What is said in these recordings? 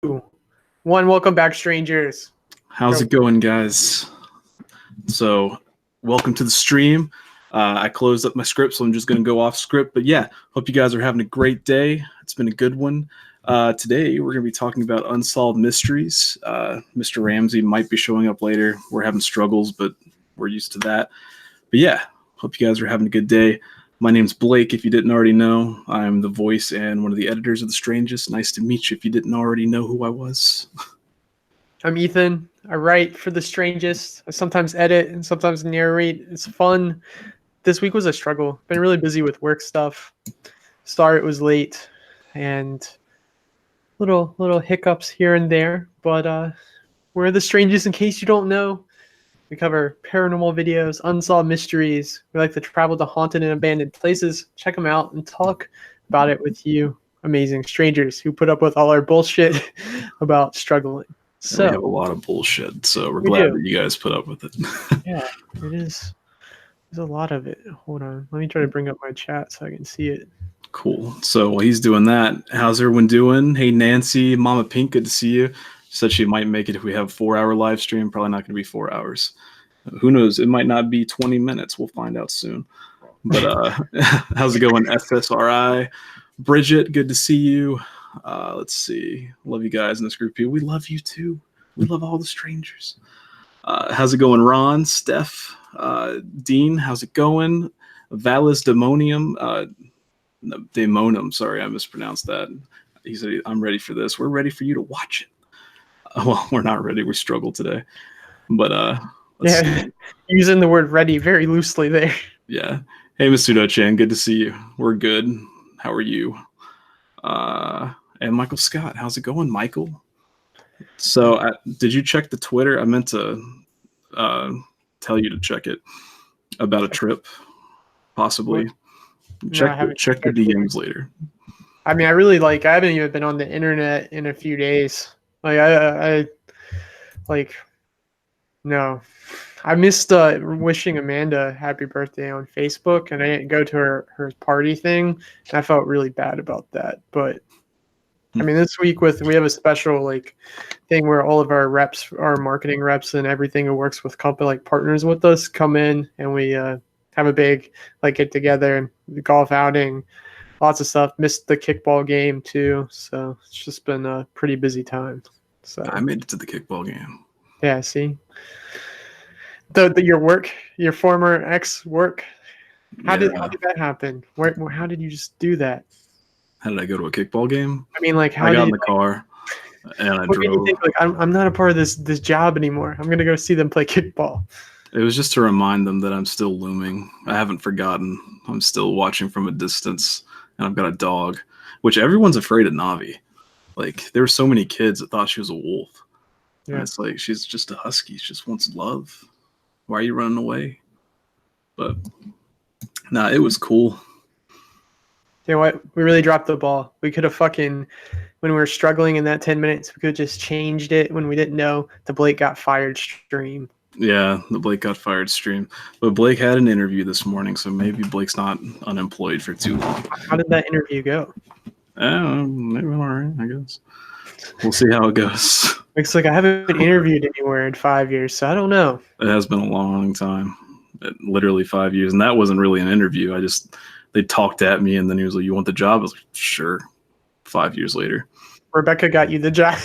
One, welcome back, strangers. How's it going, guys? So, welcome to the stream. I closed up my script, so I'm just going to go off script. But yeah, hope you guys are having a great day. It's been a good one. Today, we're going to be talking about unsolved mysteries. Mr. Ramsay might be showing up later. We're having struggles, but we're used to that. But yeah, hope you guys are having a good day. My name's Blake, if you didn't already know. I'm the voice and one of the editors of The Strangest. Nice to meet you if you didn't already know who I was. I'm Ethan. I write for The Strangest. I sometimes edit and sometimes narrate. It's fun. This week was a struggle. Been really busy with work stuff. Start was late and little hiccups here and there. But we're The Strangest in case you don't know. We cover paranormal videos, unsolved mysteries. We like to travel to haunted and abandoned places, check them out, and talk about it with you, amazing strangers who put up with all our bullshit about struggling. So we have a lot of bullshit, so we're glad that you guys put up with it. Yeah, it is. There's a lot of it. Hold on. Let me try to bring up my chat so I can see it. Cool. So while he's doing that, how's everyone doing? Hey, Nancy, Mama Pink, good to see you. She said she might make it if we have a 4-hour live stream. Probably not going to be 4 hours. Who knows? It might not be 20 minutes. We'll find out soon. But how's it going, SSRI? Bridget, good to see you. Let's see. Love you guys in this group here. We love you too. We love all the strangers. How's it going, Ron? Steph? Dean, how's it going? Valis Daemonum. Sorry, I mispronounced that. He said, I'm ready for this. We're ready for you to watch it. Well, we're not ready. We struggle today. But let's see. Using the word ready very loosely there. Yeah. Hey, Ms. Sudo-chan, good to see you. We're good. How are you? And Michael Scott, how's it going, Michael? So did you check the Twitter? I meant to tell you to check it about a trip, possibly. Check the DMs later. I mean, I haven't even been on the internet in a few days. I missed wishing Amanda happy birthday on Facebook, and I didn't go to her party thing, and I felt really bad about that. But I mean, this week we have a special thing where all of our reps, our marketing reps, and everything who works with company partners with us come in, and we have a big get together and the golf outing, lots of stuff. Missed the kickball game too, so it's just been a pretty busy time. So I made it to the kickball game. Yeah, see, your former ex work. How did that happen? How did you just do that? How did I go to a kickball game? I mean, how I got in the car and I drove. You think, I'm not a part of this job anymore. I'm gonna go see them play kickball. It was just to remind them that I'm still looming. I haven't forgotten. I'm still watching from a distance, and I've got a dog, which everyone's afraid of Navi. There were so many kids that thought she was a wolf. Yeah. And it's she's just a husky. She just wants love. Why are you running away? But nah, it was cool. You know what? We really dropped the ball. We could have when we were struggling in that 10 minutes, we could have just changed it when we didn't know the Blake got fired stream. Yeah, the Blake got fired stream. But Blake had an interview this morning, so maybe Blake's not unemployed for too long. How did that interview go? Maybe all right, I guess. We'll see how it goes. Looks like I haven't been interviewed anywhere in 5 years, so I don't know. It has been a long time. Literally 5 years. And that wasn't really an interview. They talked at me, and then he was like, you want the job? I was like, sure. 5 years later. Rebecca got you the job.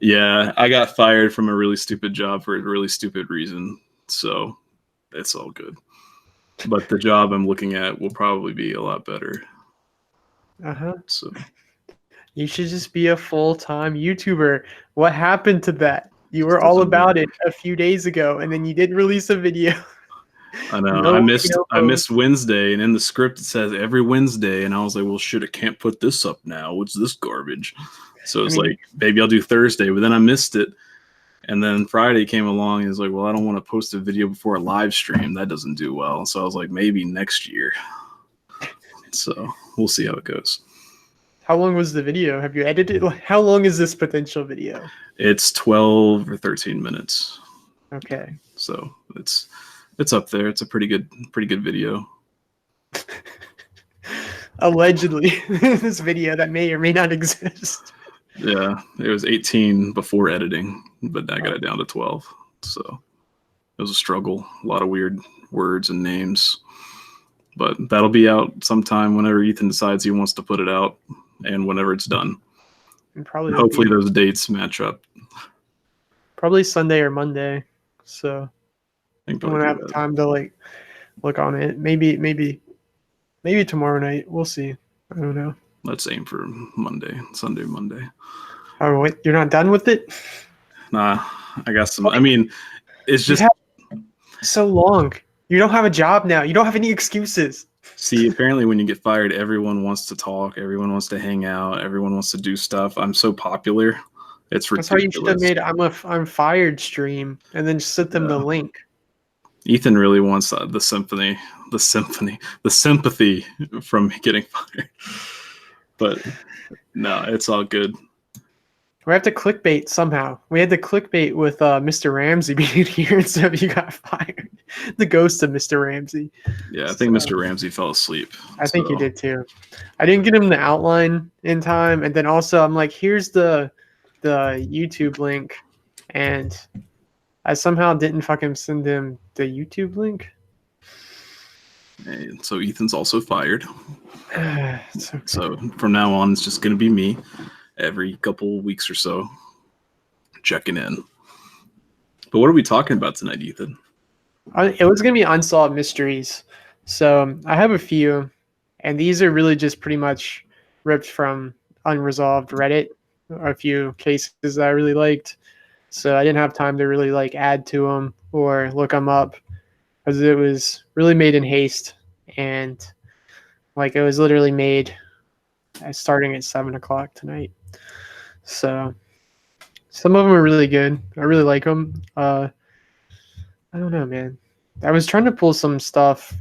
Yeah, I got fired from a really stupid job for a really stupid reason. So it's all good. But the job I'm looking at will probably be a lot better. Uh-huh. So you should just be a full-time YouTuber. What happened to that? You were all about it a few days ago, and then you did release a video. I know. I missed Wednesday, and in the script it says every Wednesday, and I was like, well, shit, I can't put this up now. What's this garbage? So it's maybe I'll do Thursday, but then I missed it. And then Friday came along, and it's like, well, I don't want to post a video before a live stream. That doesn't do well. So I was like, maybe next year. So we'll see how it goes. How long was the video? Have you edited? How long is this potential video? It's 12 or 13 minutes. Okay. So it's up there. It's a pretty good video. Allegedly, this video that may or may not exist. Yeah, it was 18 before editing, but I got it down to 12. So it was a struggle. A lot of weird words and names. But that'll be out sometime whenever Ethan decides he wants to put it out and whenever it's done. And probably Hopefully those dates match up. probably Sunday or Monday. So I'm gonna have time to like look on it. Maybe tomorrow night. We'll see. I don't know. Let's aim for Sunday, Monday. Oh wait, you're not done with it? Nah, I got some. I mean, it's just so long. You don't have a job now. You don't have any excuses. See, apparently when you get fired, everyone wants to talk. Everyone wants to hang out. Everyone wants to do stuff. I'm so popular. It's ridiculous. That's why you should have made I'm fired stream and then just sent them the link. Ethan really wants the sympathy from getting fired. But no, it's all good. We have to clickbait somehow. We had to clickbait with Mr. Ramsay being here instead of you got fired. The ghost of Mr. Ramsay. Yeah, I think Mr. Ramsay fell asleep. I think you did too. I didn't get him the outline in time, and then also I'm like, here's the YouTube link, and I somehow didn't fucking send him the YouTube link. And so Ethan's also fired. Okay. So from now on, it's just going to be me every couple weeks or so checking in. But what are we talking about tonight, Ethan? It was going to be unsolved mysteries. So I have a few, and these are really just pretty much ripped from Unresolved Reddit, a few cases that I really liked. So I didn't have time to really like add to them or look them up because it was really made in haste, and like it was literally made starting at 7:00 tonight. So some of them are really good. I really like them. I don't know, man. I was trying to pull some stuff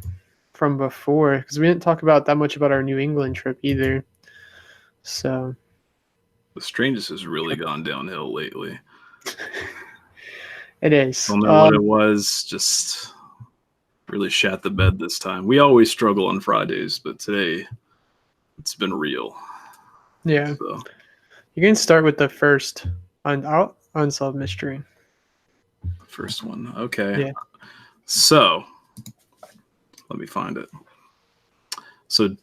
from before because we didn't talk about that much about our New England trip either. So the Strangest has really gone downhill lately. It is. I don't know what it was. Just really shat the bed this time. We always struggle on Fridays, but today it's been real. Yeah. So. You can start with the first unsolved mystery. First one. Okay. Yeah. So let me find it. So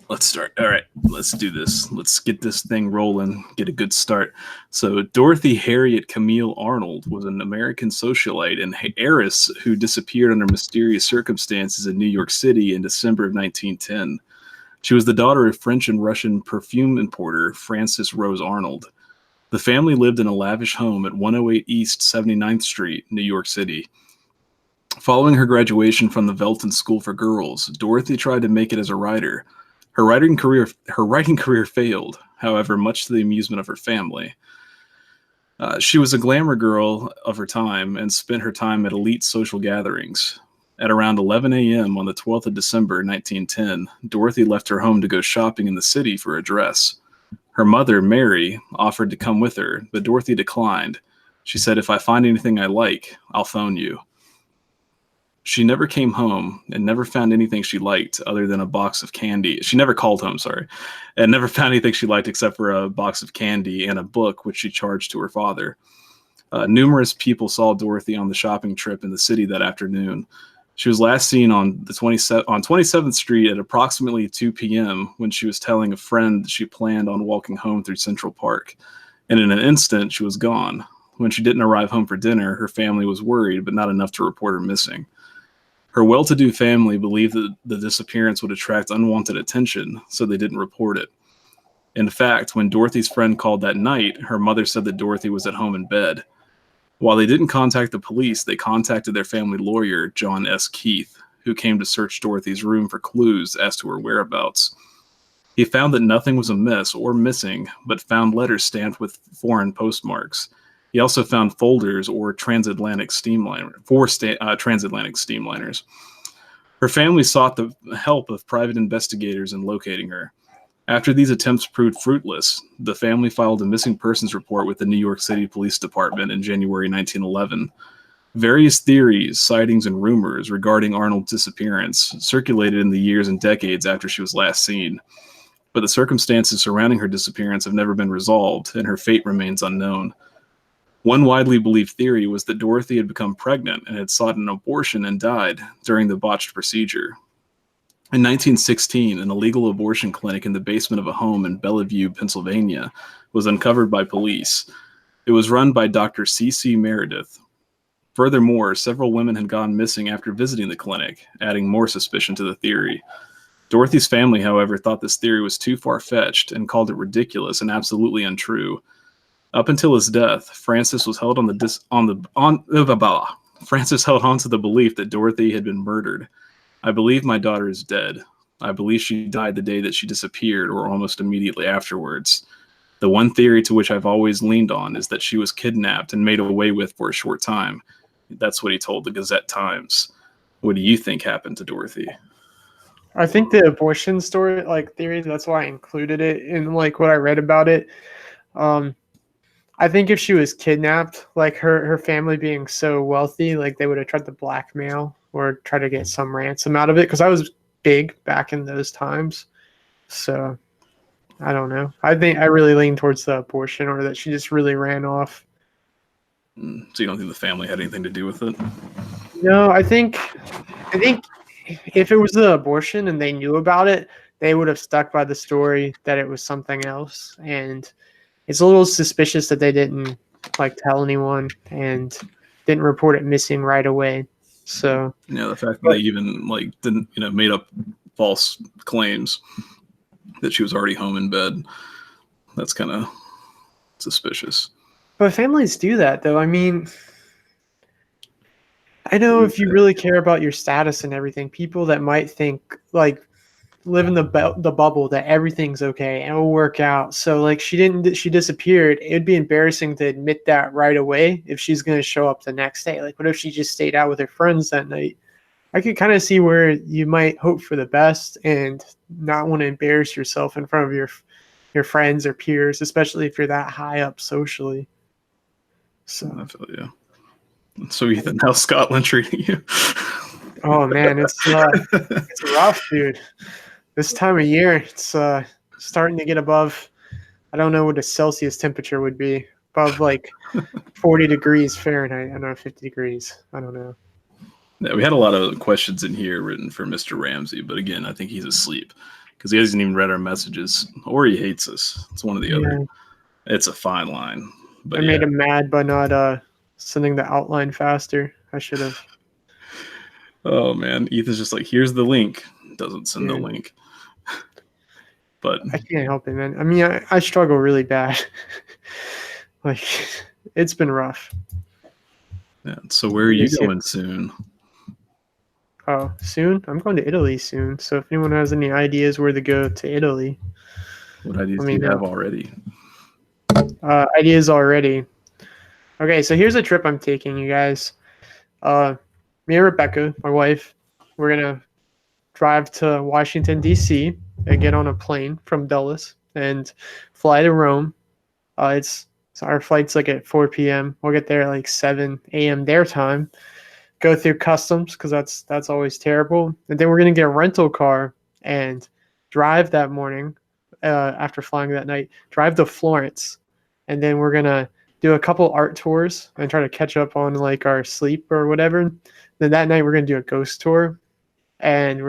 let's start. All right, let's do this. Let's get this thing rolling, get a good start. So Dorothy Harriet Camille Arnold was an American socialite and heiress who disappeared under mysterious circumstances in New York City in December of 1910. She was the daughter of French and Russian perfume importer Frances Rose Arnold. The family lived in a lavish home at 108 East 79th Street, New York City. Following her graduation from the Velton School for Girls, Dorothy tried to make it as a writer. Her writing career failed, however, much to the amusement of her family. She was a glamour girl of her time and spent her time at elite social gatherings. At around 11 a.m. on the 12th of December 1910, Dorothy left her home to go shopping in the city for a dress. Her mother, Mary, offered to come with her, but Dorothy declined. She said, "If I find anything I like, I'll phone you." She never came home and never found anything she liked other than a box of candy. She never called home, and never found anything she liked except for a box of candy and a book, which she charged to her father. Numerous people saw Dorothy on the shopping trip in the city that afternoon. She was last seen on 27th Street at approximately 2 p.m. when she was telling a friend that she planned on walking home through Central Park. And in an instant, she was gone. When she didn't arrive home for dinner, her family was worried, but not enough to report her missing. Her well-to-do family believed that the disappearance would attract unwanted attention, so they didn't report it. In fact, when Dorothy's friend called that night, her mother said that Dorothy was at home in bed. While they didn't contact the police, they contacted their family lawyer, John S. Keith, who came to search Dorothy's room for clues as to her whereabouts. He found that nothing was amiss or missing, but found letters stamped with foreign postmarks. He also found folders or transatlantic steamliners. Her family sought the help of private investigators in locating her. After these attempts proved fruitless, the family filed a missing persons report with the New York City Police Department in January 1911. Various theories, sightings, and rumors regarding Arnold's disappearance circulated in the years and decades after she was last seen. but the circumstances surrounding her disappearance have never been resolved, and her fate remains unknown. One widely believed theory was that Dorothy had become pregnant and had sought an abortion and died during the botched procedure. In 1916, an illegal abortion clinic in the basement of a home in Bellevue, Pennsylvania, was uncovered by police. It was run by Dr. C.C. Meredith. Furthermore, several women had gone missing after visiting the clinic, adding more suspicion to the theory. Dorothy's family, however, thought this theory was too far-fetched and called it ridiculous and absolutely untrue. Up until his death, Francis was held Francis held on to the belief that Dorothy had been murdered. I believe my daughter is dead. I believe she died the day that she disappeared or almost immediately afterwards. The one theory to which I've always leaned on is that she was kidnapped and made away with for a short time. That's what he told the Gazette-Times. What do you think happened to Dorothy? I think the abortion story, like theory, that's why I included it in like what I read about it. I think if she was kidnapped, like her family being so wealthy, like they would have tried to blackmail or try to get some ransom out of it, because I was big back in those times. So I don't know. I think I really lean towards the abortion, or that she just really ran off. So you don't think the family had anything to do with it? No, I think if it was the abortion and they knew about it, they would have stuck by the story that it was something else. And it's a little suspicious that they didn't like tell anyone and didn't report it missing right away. So yeah, the fact that they even like didn't made up false claims that she was already home in bed, that's kind of suspicious. But families do that, though. I mean, I know if you really care about your status and everything, people that might think like live in the bubble that everything's okay and it'll work out. So like she disappeared. It'd be embarrassing to admit that right away if she's going to show up the next day. Like, what if she just stayed out with her friends that night? I could kind of see where you might hope for the best and not want to embarrass yourself in front of your friends or peers, especially if you're that high up socially. So I feel you. So Ethan, how's Scotland treating you? Oh man, it's rough, dude. This time of year, it's starting to get above, I don't know what a Celsius temperature would be, above like 40 degrees Fahrenheit. I don't know, 50 degrees. I don't know. Yeah, we had a lot of questions in here written for Mr. Ramsay, but again, I think he's asleep because he hasn't even read our messages, or he hates us. It's one or the other. It's a fine line. But I made him mad by not sending the outline faster. I should have. Oh man, Ethan's just like, here's the link. Doesn't send the link. But I can't help it, man. I mean, I struggle really bad. Like, it's been rough. Yeah. So where are you going soon? Oh, soon? I'm going to Italy soon. So if anyone has any ideas where to go to Italy. What ideas do you have already? Ideas already. Okay, so here's a trip I'm taking, you guys. Me and Rebecca, my wife, we're going to drive to Washington, D.C. and get on a plane from Dulles and fly to Rome. Our flight's like at 4 p.m. We'll get there at like 7 a.m. their time. Go through customs because that's always terrible. And then we're going to get a rental car and drive that morning after flying that night, drive to Florence. And then we're going to do a couple art tours and try to catch up on like our sleep or whatever. Then that night we're going to do a ghost tour. And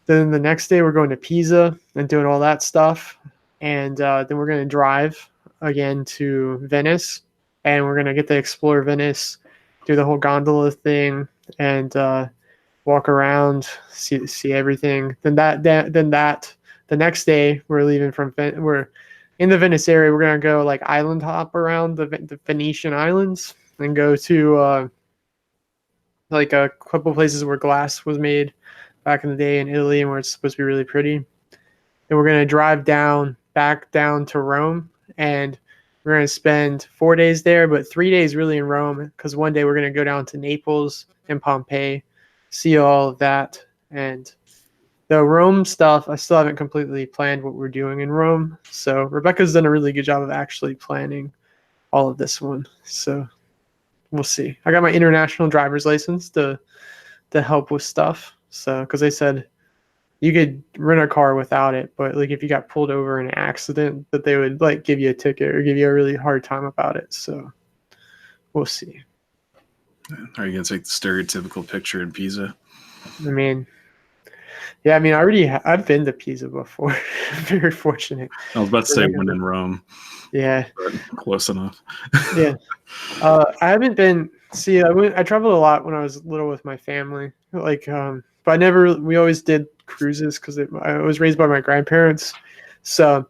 then the next day we're going to Pisa and doing all that stuff. And then we're going to drive again to Venice. And we're going to get to explore Venice, do the whole gondola thing, and walk around, see everything. Then the next day we're leaving we're in the Venice area. We're gonna go like island hop around the Venetian islands and go to like a couple places where glass was made back in the day in Italy and where it's supposed to be really pretty. Then we're gonna drive back down to Rome, and we're going to spend 4 days there, but 3 days really in Rome, because one day we're going to go down to Naples and Pompeii, see all of that. And the Rome stuff, I still haven't completely planned what we're doing in Rome. So Rebecca's done a really good job of actually planning all of this one. So we'll see. I got my international driver's license to help with stuff. So, because they said you could rent a car without it, but like if you got pulled over in an accident, that they would like give you a ticket or give you a really hard time about it. So we'll see. Are you gonna take the stereotypical picture in Pisa? I mean, yeah, I mean, I've been to Pisa before. Very fortunate. I was about to For say like when in Rome, yeah, but close enough. yeah. I haven't been. See, I traveled a lot when I was little with my family. Like, but I never. We always did cruises because I was raised by my grandparents, so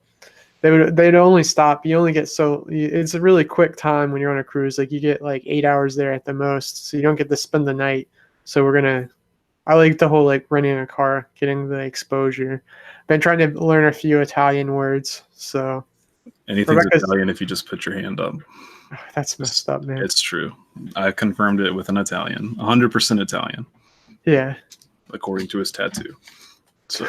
they'd only stop. You only get it's a really quick time when you're on a cruise. Like you get like 8 hours there at the most, so you don't get to spend the night. So I like the whole like renting a car, getting the exposure. Been trying to learn a few Italian words. So Anything's Rebecca's Italian if you just put your hand up. that's messed up, man. It's true. I confirmed it with an Italian, 100% Italian, Yeah. according to his tattoo. So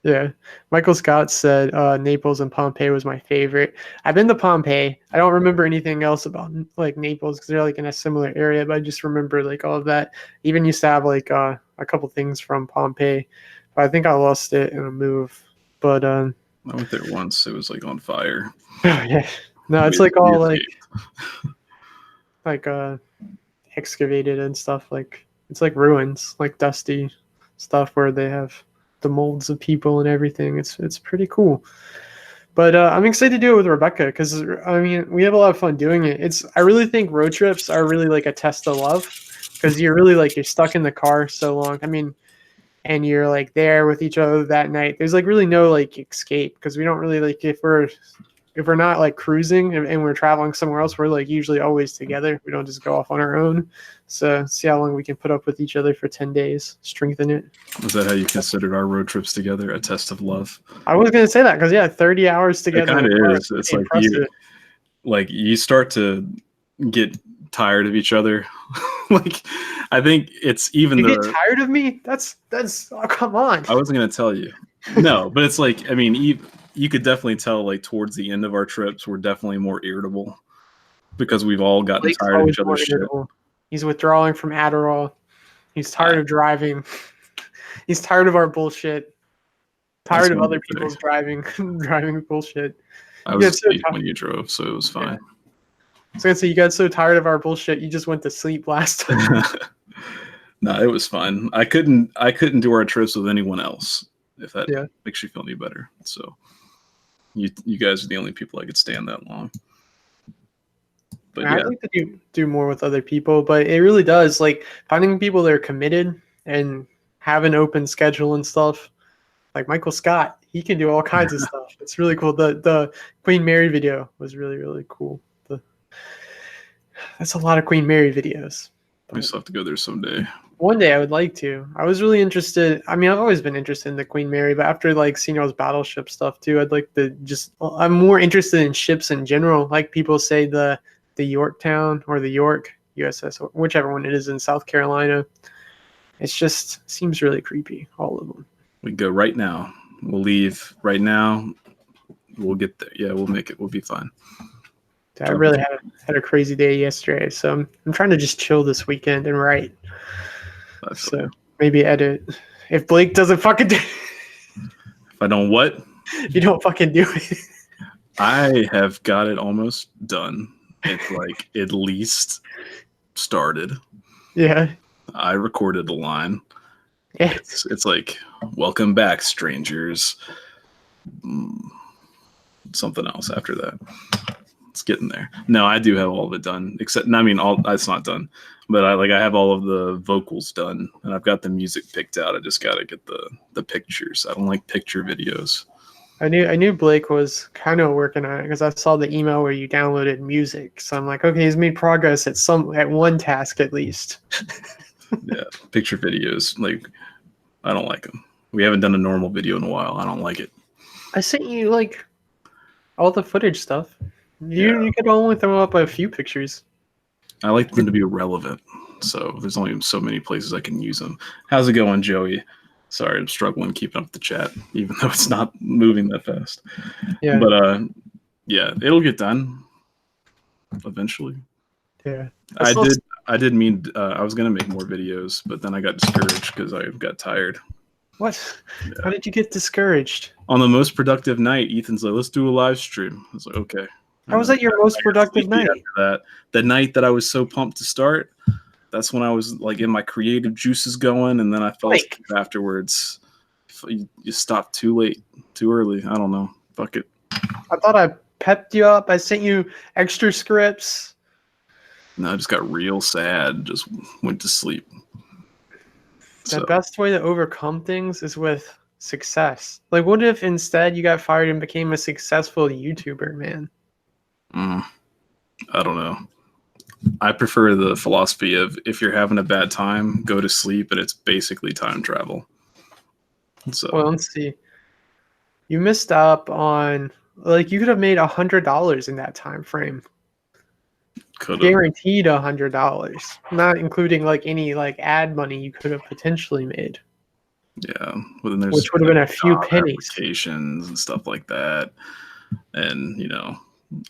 Yeah. Michael Scott said Naples and Pompeii was my favorite. I've been to Pompeii. I don't remember anything else about like Naples because they're like in a similar area, but I just remember like all of that. Even used to have like a couple things from Pompeii, but I think I lost it in a move. But I went there once. It was like on fire. yeah. No, it's like all like excavated and stuff. Like it's like ruins, like dusty stuff where they have the molds of people and everything. It's pretty cool. But I'm excited to do it with Rebecca because I mean we have a lot of fun doing it. I really think road trips are really like a test of love because you're really like you're stuck in the car so long. I mean, and you're like there with each other that night. There's like really no like escape because we don't really like if we're not like cruising and we're traveling somewhere else, we're like usually always together. We don't just go off on our own. So see how long we can put up with each other for 10 days, strengthen it. Is that how you considered our road trips together? A test of love? I was going to say that because yeah, 30 hours It together. kind of is. It's Impressive. like you start to get tired of each other. Like I think it's even You get tired of me? That's oh, come on. I wasn't gonna tell you. No, but it's like I mean, you could definitely tell like towards the end of our trips, we're definitely more irritable because we've all gotten Blake's tired of always each more other's shit. irritable. He's withdrawing from Adderall. He's tired of driving. He's tired of our bullshit. Tired of other people's driving bullshit. I was asleep when you drove, so it was fine. Yeah. I was gonna say you got so tired of our bullshit, you just went to sleep last time. No, it was fun. I couldn't do our trips with anyone else, if that makes you feel any better. So you guys are the only people I could stand that long. But I'd like to do more with other people, but it really does like finding people that are committed and have an open schedule and stuff. Like Michael Scott, he can do all kinds of stuff. It's really cool. The Queen Mary video was really, really cool. That's a lot of Queen Mary videos. We still have to go there someday. One day I would like to. I was really interested. I mean, I've always been interested in the Queen Mary, but after like seeing all those battleship stuff too, I'd like to I'm more interested in ships in general. Like people say the Yorktown or the York USS, or whichever one it is in South Carolina. It's just seems really creepy, all of them. We go right now. We'll leave right now. We'll get there. Yeah, we'll make it. We'll be fine. I really had a crazy day yesterday, so I'm trying to just chill this weekend and write. So maybe edit. If Blake doesn't fucking do if I don't what? If you don't fucking do it. I have got it almost done. It's like at least started. Yeah. I recorded a line. Yeah. It's like, welcome back, strangers. Something else after that. It's getting there. No, I do have all of it done. Except, I mean, it's not done. But I have all of the vocals done, and I've got the music picked out. I just got to get the pictures. I don't like picture videos. I knew Blake was kind of working on it because I saw the email where you downloaded music. So I'm like, okay, he's made progress at one task at least. Yeah, picture videos, like I don't like them. We haven't done a normal video in a while. I don't like it. I sent you like all the footage stuff. You could only throw up a few pictures. I like them to be relevant, so there's only so many places I can use them. How's it going, Joey? Sorry, I'm struggling keeping up the chat, even though it's not moving that fast. Yeah. But yeah, it'll get done eventually. Yeah. I did mean I was gonna make more videos, but then I got discouraged because I got tired. What? Yeah. How did you get discouraged? On the most productive night, Ethan's like, let's do a live stream. I was like, okay. How was that your most productive night? After the night that I was so pumped to start, that's when I was like in my creative juices going, and then I fell asleep afterwards. You stopped too late, too early. I don't know. Fuck it. I thought I pepped you up. I sent you extra scripts. No, I just got real sad. Just went to sleep. The best way to overcome things is with success. Like, what if instead you got fired and became a successful YouTuber, man? I don't know. I prefer the philosophy of if you're having a bad time, go to sleep, and it's basically time travel. So, well, let's see. You missed up on, like, you could have made $100 in that time frame. Guaranteed $100, not including like any like ad money you could have potentially made. Yeah, well, then there's which would have been a few pennies, applications and stuff like that, and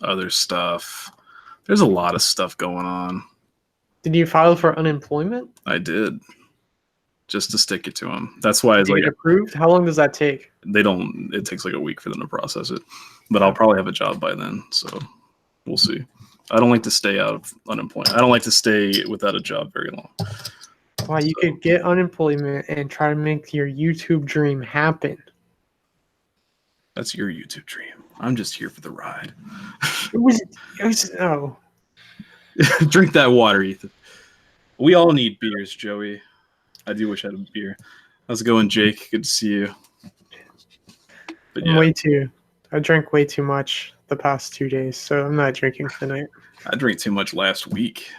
other stuff. There's a lot of stuff going on. Did you file for unemployment? I did, just to stick it to them. That's why it's like approved. How long does that take? It takes like a week for them to process it, but I'll probably have a job by then, so we'll see. I don't like to stay out of unemployment. I don't like to stay without a job very long. Wow, you could get unemployment and try to make your YouTube dream happen. That's your YouTube dream. I'm just here for the ride. It was oh. Drink that water, Ethan. We all need beers, Joey. I do wish I had a beer. How's it going, Jake? Good to see you. But yeah. I drank way too much the past 2 days, so I'm not drinking tonight. I drank too much last week.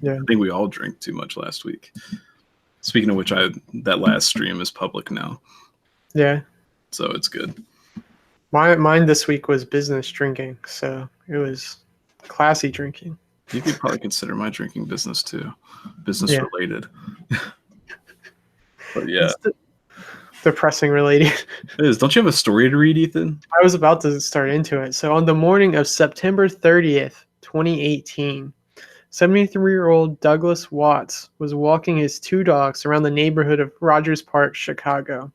Yeah. I think we all drank too much last week. Speaking of which, that last stream is public now. Yeah. So it's good. Mine this week was business drinking, so it was classy drinking. You could probably consider my drinking business too. Business related. But yeah. Depressing related. It is. Don't you have a story to read, Ethan? I was about to start into it. So on the morning of September 30th, 2018, 73-year-old Douglas Watts was walking his two dogs around the neighborhood of Rogers Park, Chicago,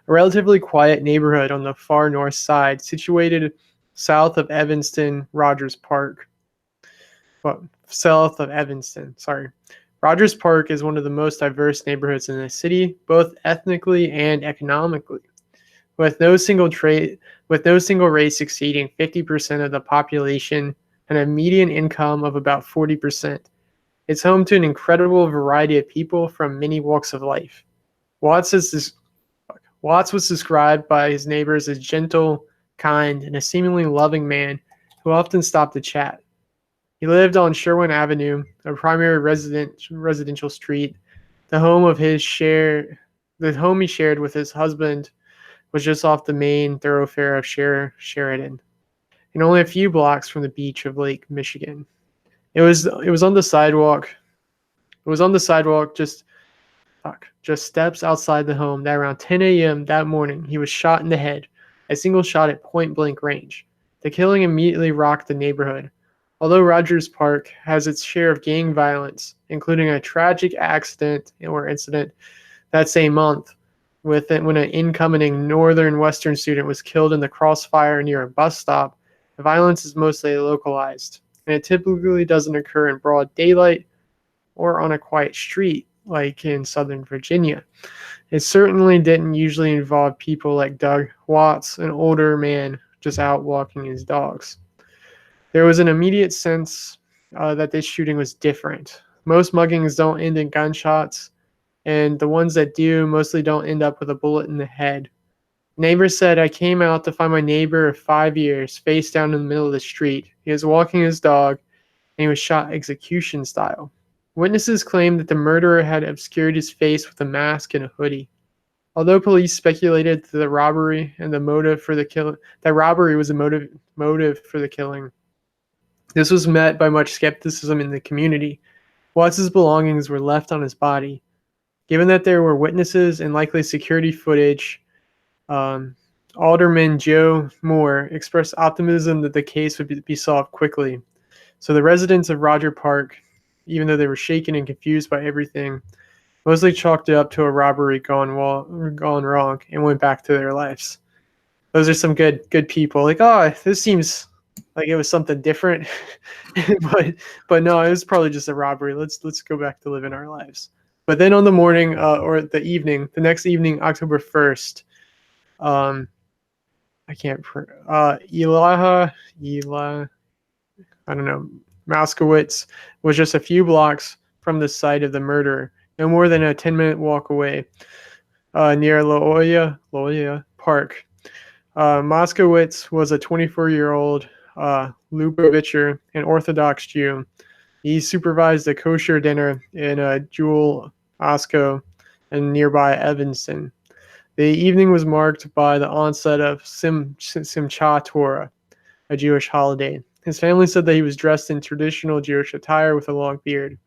a relatively quiet neighborhood on the far north side, situated south of Evanston, Rogers Park. South of Evanston, sorry. Rogers Park is one of the most diverse neighborhoods in the city, both ethnically and economically, with no single race exceeding 50% of the population and a median income of about 40%. It's home to an incredible variety of people from many walks of life. Watts was described by his neighbors as gentle, kind, and a seemingly loving man who often stopped to chat. He lived on Sherwin Avenue, a primary residential street. The home he shared with his husband was just off the main thoroughfare of Sheridan, and only a few blocks from the beach of Lake Michigan. It was on the sidewalk. It was on the sidewalk just steps outside the home that around 10 a.m. that morning he was shot in the head, a single shot at point-blank range. The killing immediately rocked the neighborhood. Although Rogers Park has its share of gang violence, including a tragic accident or incident that same month when an incoming northern western student was killed in the crossfire near a bus stop, the violence is mostly localized, and it typically doesn't occur in broad daylight or on a quiet street like in Southern Virginia. It certainly didn't usually involve people like Doug Watts, an older man just out walking his dogs. There was an immediate sense that this shooting was different. Most muggings don't end in gunshots, and the ones that do mostly don't end up with a bullet in the head. Neighbors said, "I came out to find my neighbor of 5 years face down in the middle of the street. He was walking his dog, and he was shot execution style." Witnesses claimed that the murderer had obscured his face with a mask and a hoodie. Although police speculated that the robbery and the motive for the killing, that robbery was a motive for the killing, this was met by much skepticism in the community. Watts' belongings were left on his body. Given that there were witnesses and likely security footage, Alderman Joe Moore expressed optimism that the case would be solved quickly. So the residents of Roger Park, even though they were shaken and confused by everything, mostly chalked it up to a robbery gone wrong and went back to their lives. Those are some good people. Like, oh, this seems like it was something different, but no, it was probably just a robbery. Let's go back to living our lives. But then on the morning or the next evening, October 1st, um, I can't. Eli, I don't know. Moskowitz was just a few blocks from the site of the murder, no more than a 10-minute walk away, near Loya Park. Moskowitz was a 24-year-old Lubavitcher, an Orthodox Jew. He supervised a kosher dinner in Jewel Osco and nearby Evanston. The evening was marked by the onset of Simchat Torah, a Jewish holiday. His family said that he was dressed in traditional Jewish attire with a long beard.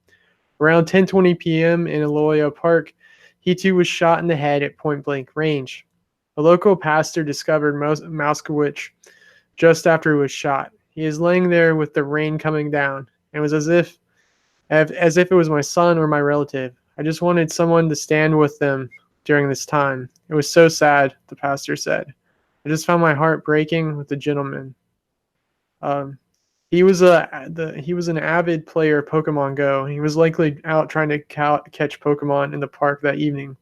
Around 10:20 p.m. in Aloya Park, he too was shot in the head at point-blank range. A local pastor discovered Moskowitz just after he was shot. He is laying there with the rain coming down, and it was as if it was my son or my relative. I just wanted someone to stand with them during this time. It was so sad, the pastor said. I just found my heart breaking with the gentleman. Um, he was an avid player of Pokemon Go. He was likely out trying to catch Pokemon in the park that evening.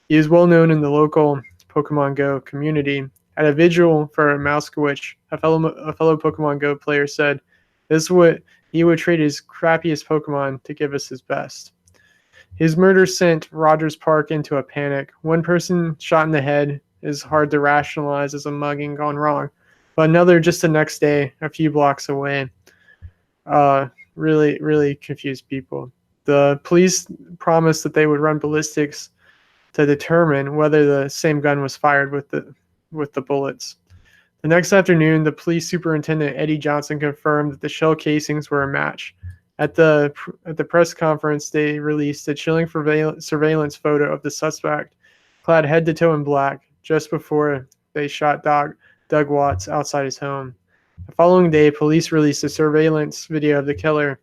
He is well known in the local Pokemon Go community. At a vigil for Moskowitz, a fellow Pokemon Go player said, "This is what he would trade his crappiest Pokemon to give us his best." His murder sent Rogers Park into a panic. One person shot in the head is hard to rationalize as a mugging gone wrong, but another just the next day, a few blocks away, really confused people. The police promised that they would run ballistics to determine whether the same gun was fired with the bullets. The next afternoon, the police superintendent Eddie Johnson confirmed that the shell casings were a match. At the press conference, they released a chilling surveillance photo of the suspect, clad head to toe in black, just before they shot Doug Watts outside his home. The following day, police released a surveillance video of the killer,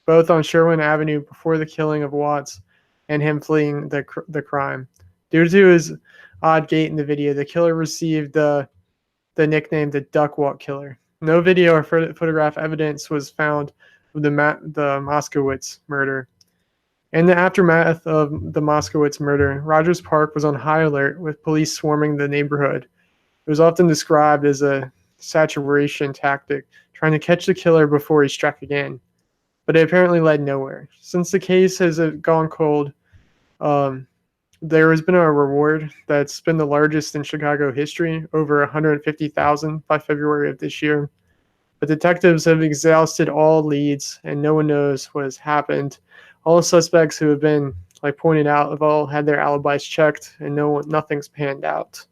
both on Sherwin Avenue before the killing of Watts and him fleeing the crime. Due to his odd gait in the video, the killer received the nickname the Duck Walk Killer. No video or photograph evidence was found of the Moskowitz murder. In the aftermath of the Moskowitz murder, Rogers Park was on high alert with police swarming the neighborhood. It was often described as a saturation tactic, trying to catch the killer before he struck again. But it apparently led nowhere. Since the case has gone cold, there has been a reward that's been the largest in Chicago history, over $150,000 by February of this year. But detectives have exhausted all leads, and no one knows what has happened. All the suspects who have been pointed out have all had their alibis checked, and nothing's panned out.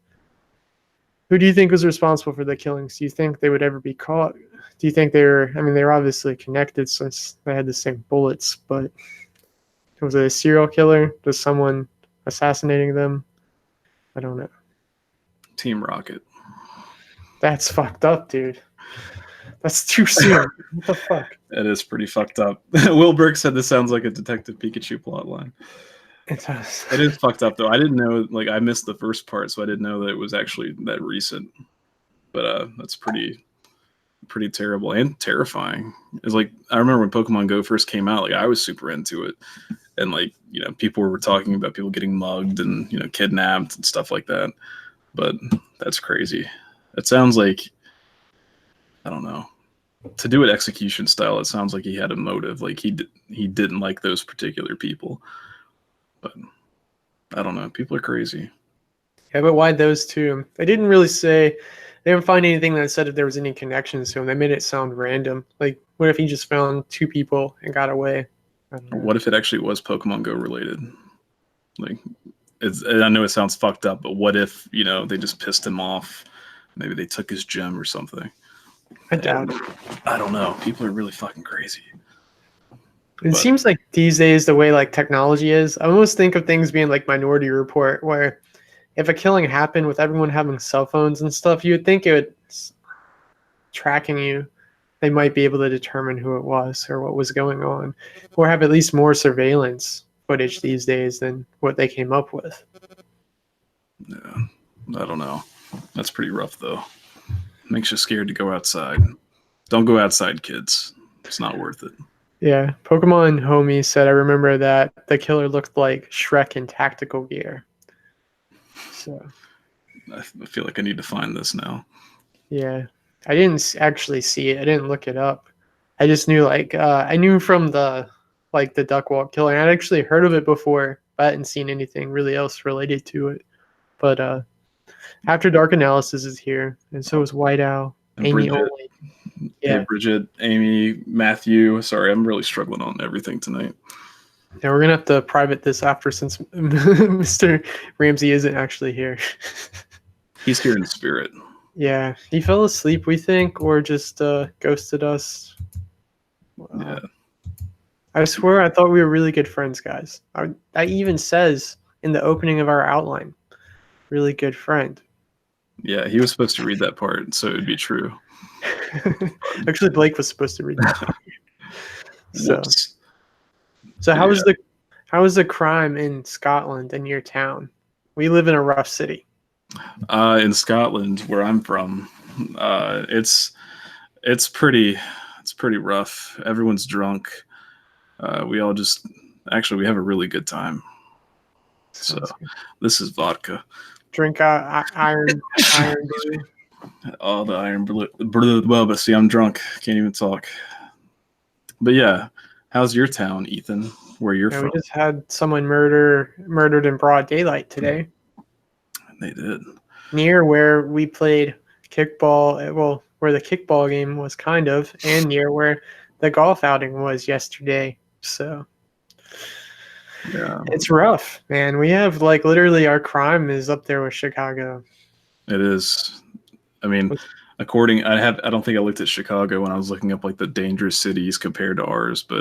Who do you think was responsible for the killings? Do you think they would ever be caught? Do you think they're obviously connected since they had the same bullets, but was it a serial killer? Was someone assassinating them? I don't know. Team Rocket. That's fucked up, dude. That's too soon. What the fuck? It is pretty fucked up. Will Burke said this sounds like a Detective Pikachu plotline. It does. It is fucked up, though. I didn't know, I missed the first part, so I didn't know that it was actually that recent. But that's pretty terrible and terrifying. It's I remember when Pokemon Go first came out, I was super into it. And people were talking about people getting mugged and, kidnapped and stuff like that. But that's crazy. It sounds like, I don't know, to do it execution style, it sounds like he had a motive. He didn't like those particular people. But I don't know. People are crazy. Yeah, but why those two? They didn't really say. They didn't find anything that said if there was any connections to him. They made it sound random. What if he just found two people and got away? Or what if it actually was Pokemon Go related? I know it sounds fucked up, but what if, they just pissed him off? Maybe they took his gem or something. I doubt it. I don't know. People are really fucking crazy. It seems like these days, the way technology is, I almost think of things being like Minority Report, where if a killing happened with everyone having cell phones and stuff, you would think it would tracking you. They might be able to determine who it was or what was going on, or have at least more surveillance. footage these days than what they came up with. Yeah, I don't know. That's pretty rough, though. Makes you scared to go outside. Don't go outside, kids. It's not worth it. Yeah, Pokemon Homie said, I remember that the killer looked like Shrek in tactical gear. So, I feel like I need to find this now. yeah. I didn't actually see it. I didn't look it up. I just knew, like, I knew from the duck walk killer. I'd actually heard of it before, but I hadn't seen anything really else related to it. But After Dark Analysis is here, and so is White Owl. And Amy Bridget. only. Hey, Yeah. Bridget, Amy, Matthew. Sorry, I'm really struggling on everything tonight. Yeah, we're gonna have to private this after since Mr. Ramsay isn't actually here. He's here in spirit. Yeah, he fell asleep, we think, or just ghosted us. Yeah. I swear, I thought we were really good friends, guys. That even says in the opening of our outline, really good friend. Yeah, he was supposed to read that part, so it would be true. Actually, Blake was supposed to read that part. Whoops. So how was the crime in Scotland in your town? We live in a rough city. In Scotland, where I'm from, it's pretty rough. Everyone's drunk. We all just we have a really good time. So this is vodka. Drink iron brew. Oh, the iron blue. Well, but see, I'm drunk. Can't even talk. But yeah, how's your town, Ethan? Where you're from? We just had someone murdered in broad daylight today. They did. Near where we played kickball, well, where the kickball game was kind of, and near where the golf outing was yesterday. So yeah, it's rough, man. We have literally our crime is up there with Chicago. It is. I mean, I don't think I looked at Chicago when I was looking up the dangerous cities compared to ours, but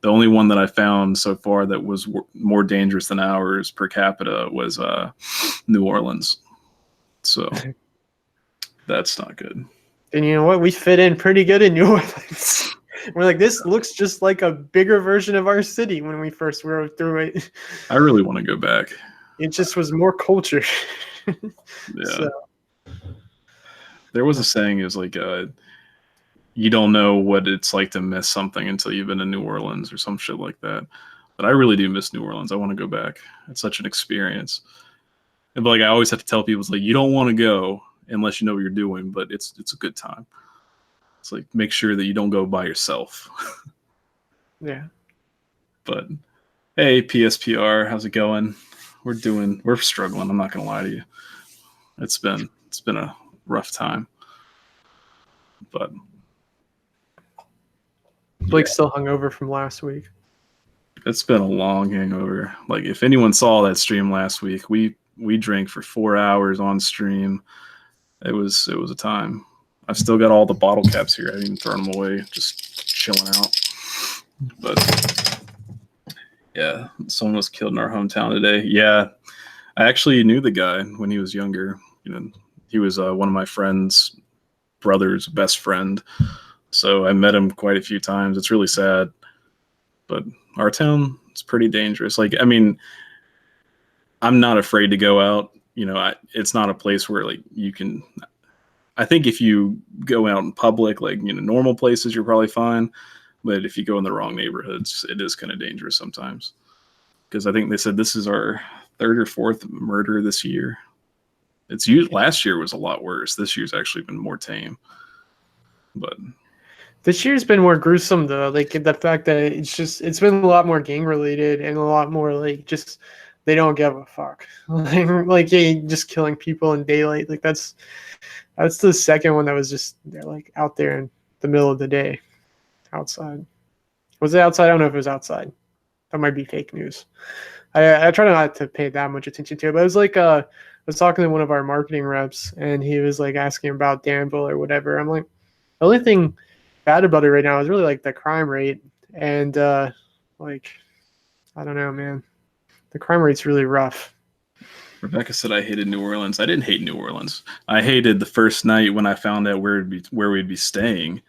the only one that I found so far that was more dangerous than ours per capita was New Orleans. So that's not good. And you know what? We fit in pretty good in New Orleans. We're like, this looks just like a bigger version of our city when we first rode through it. I really want to go back. It just was more culture. Yeah. So. There was a saying, is you don't know what it's like to miss something until you've been to New Orleans or some shit like that. But I really do miss New Orleans. I want to go back. It's such an experience. And I always have to tell people, it's you don't want to go unless you know what you're doing, but it's a good time. It's make sure that you don't go by yourself. Yeah. But hey, PSPR, how's it going? We're struggling. I'm not gonna lie to you. It's been a rough time. But Blake's still hungover from last week. It's been a long hangover. If anyone saw that stream last week, we drank for 4 hours on stream. It was a time. I've still got all the bottle caps here. I didn't even throw them away, just chilling out. But yeah, someone was killed in our hometown today. Yeah, I actually knew the guy when he was younger. He was one of my friend's brother's best friend. So I met him quite a few times. It's really sad. But our town, it's pretty dangerous. I'm not afraid to go out. It's not a place where you can. I think if you go out in public, normal places, you're probably fine. But if you go in the wrong neighborhoods, it is kind of dangerous sometimes. Because I think they said this is our third or fourth murder this year. Last year was a lot worse. This year's actually been more tame. But this year's been more gruesome though. The fact that it's been a lot more gang related and a lot more just they don't give a fuck. Just killing people in daylight. That's the second one that was just they're out there in the middle of the day, outside. Was it outside? I don't know if it was outside. That might be fake news. I try not to pay that much attention to it, but it was I was talking to one of our marketing reps, and he was asking about Danville or whatever. I'm the only thing bad about it right now is really the crime rate, and I don't know, man. The crime rate's really rough. Rebecca said I hated New Orleans. I didn't hate New Orleans. I hated the first night when I found out where we'd be staying,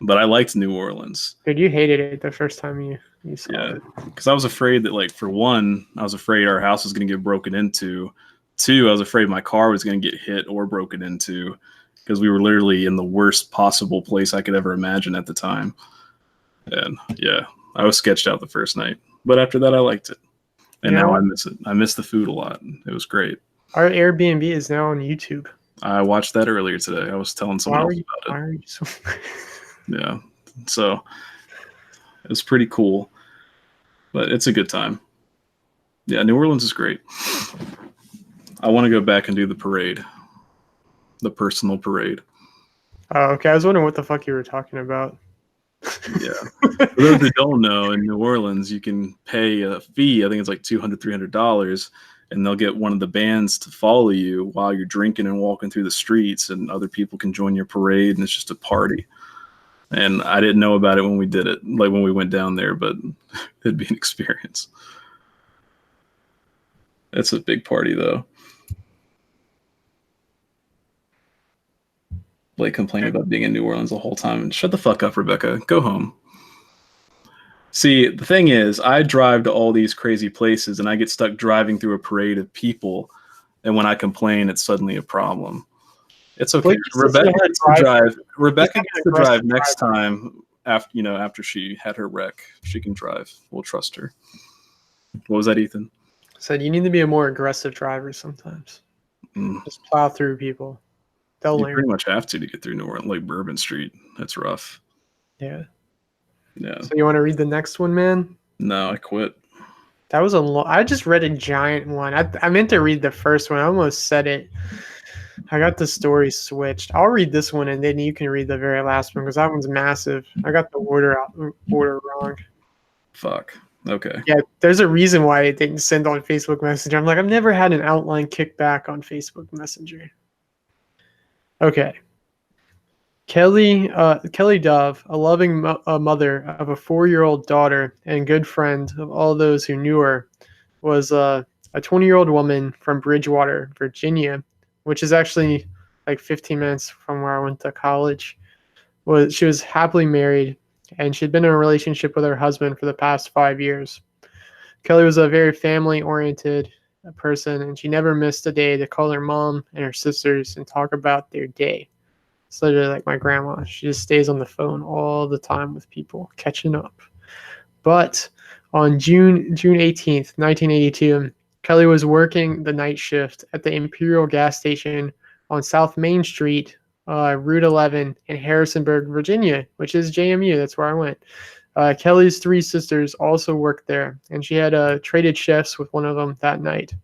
but I liked New Orleans. Dude, you hated it the first time you. You saw Yeah, it. because I was afraid that, like, for one, I was afraid our house was going to get broken into. Two, I was afraid my car was going to get hit or broken into because we were literally in the worst possible place I could ever imagine at the time. And yeah, I was sketched out the first night, but after that, I liked it, and You now I know, miss it. I miss the food a lot. It was great. our Airbnb is now on YouTube. I watched that earlier today. I was telling someone else about Why it. are you so? Yeah, so it was pretty cool, but it's a good time. Yeah, New Orleans is great. I want to go back and do the parade, the personal parade. Oh, okay. I was wondering what the fuck you were talking about. Yeah. For those who don't know, in New Orleans, you can pay a fee. I think it's like $200, $300, and they'll get one of the bands to follow you while you're drinking and walking through the streets, and other people can join your parade, and it's just a party. And I didn't know about it when we did it, like when we went down there, but it'd be an experience. It's a big party, though. Blake complained about being in New Orleans the whole time. Shut the fuck up, Rebecca. Go home. See, the thing is, I drive to all these crazy places and I get stuck driving through a parade of people. And when I complain, it's suddenly a problem. It's okay. Blake just doesn't know how to drive. Rebecca He's gets not to an drive aggressive next driver. time after she had her wreck. She can drive. We'll trust her. What was that, Ethan? Said you need to be a more aggressive driver sometimes. Mm. Just plow through people. They'll You learn. pretty much have to get through New Orleans, like Bourbon Street. That's rough. Yeah. Yeah. So you want to read the next one, man? No, I quit. That was a lot. I just read a giant one. I meant to read the first one. I almost said it. I got the story switched. I'll read this one and then you can read the very last one because that one's massive. I got the order wrong. Fuck. Okay. Yeah, there's a reason why it didn't send on Facebook Messenger. I'm like, I've never had an outline kickback on Facebook Messenger. Okay. Kelly Dove, a loving mother of a 4-year-old daughter and good friend of all those who knew her, was a 20-year-old woman from Bridgewater, Virginia, which is actually like 15 minutes from where I went to college. She was happily married, and she'd been in a relationship with her husband for the past 5 years. Kelly was a very family-oriented person, and she never missed a day to call her mom and her sisters and talk about their day. It's literally like my grandma. She just stays on the phone all the time with people, catching up. But on June 18th, 1982, Kelly was working the night shift at the Imperial gas station on South Main Street, Route 11 in Harrisonburg, Virginia, which is JMU. That's where I went. Kelly's 3 sisters also worked there, and she had traded shifts with one of them that night.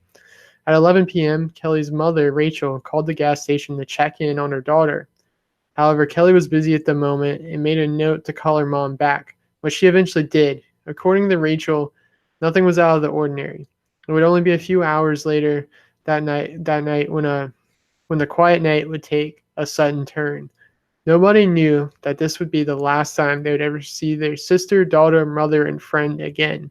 At 11 p.m., Kelly's mother, Rachel, called the gas station to check in on her daughter. However, Kelly was busy at the moment and made a note to call her mom back, which she eventually did. According to Rachel, nothing was out of the ordinary. It would only be a few hours later that night when the quiet night would take a sudden turn. Nobody knew that this would be the last time they would ever see their sister, daughter, mother, and friend again.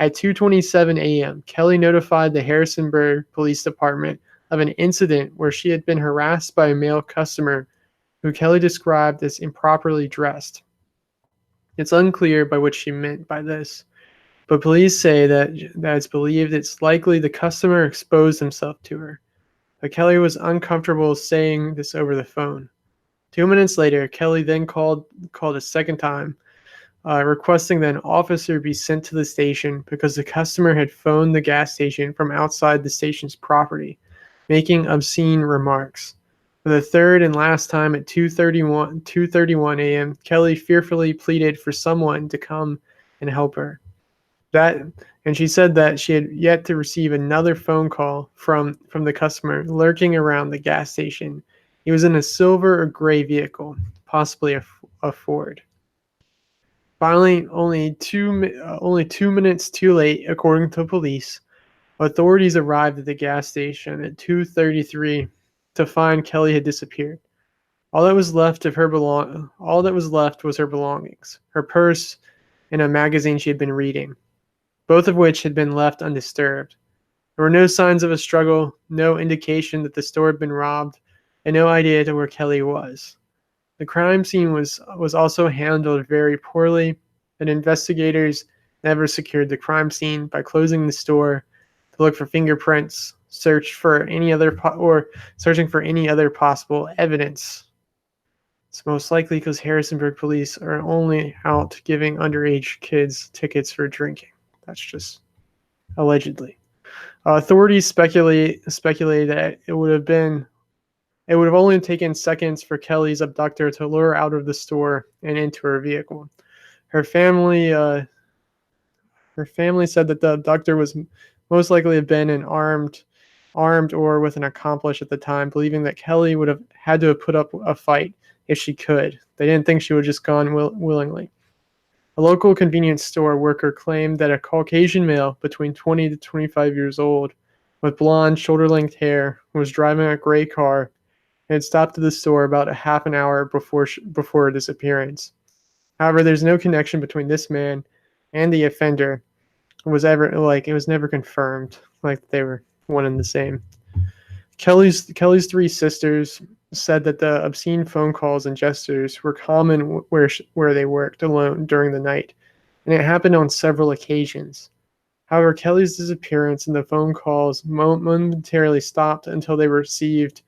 At 2:27 a.m., Kelly notified the Harrisonburg Police Department of an incident where she had been harassed by a male customer who Kelly described as improperly dressed. It's unclear by what she meant by this, but police say that it's believed it's likely the customer exposed himself to her. But Kelly was uncomfortable saying this over the phone. 2 minutes later, Kelly then called a second time, requesting that an officer be sent to the station because the customer had phoned the gas station from outside the station's property, making obscene remarks. For the third and last time at 2:31 a.m., Kelly fearfully pleaded for someone to come and help her. And she said that she had yet to receive another phone call from the customer lurking around the gas station. He was in a silver or gray vehicle, possibly a Ford. Finally, only 2 minutes too late, according to police, authorities arrived at the gas station at 2:33 to find Kelly had disappeared. All that was left was her belongings, her purse, and a magazine she had been reading, both of which had been left undisturbed. There were no signs of a struggle, no indication that the store had been robbed, and no idea to where Kelly was. The crime scene was also handled very poorly, and investigators never secured the crime scene by closing the store to look for fingerprints, searching for any other possible evidence. It's most likely because Harrisonburg police are only out giving underage kids tickets for drinking. That's just allegedly. Authorities speculate that it would have only taken seconds for Kelly's abductor to lure her out of the store and into her vehicle. Her family said that the abductor was most likely have been armed or with an accomplice at the time, believing that Kelly would have had to have put up a fight if she could. They didn't think she would have just gone willingly. A local convenience store worker claimed that a Caucasian male between 20 to 25 years old with blonde, shoulder-length hair was driving a gray car and had stopped at the store about a half an hour before her disappearance. However, there's no connection between this man and the offender. It was never confirmed like they were one and the same. Kelly's three sisters said that the obscene phone calls and gestures were common where they worked alone during the night, and it happened on several occasions. However, Kelly's disappearance and the phone calls momentarily stopped until they received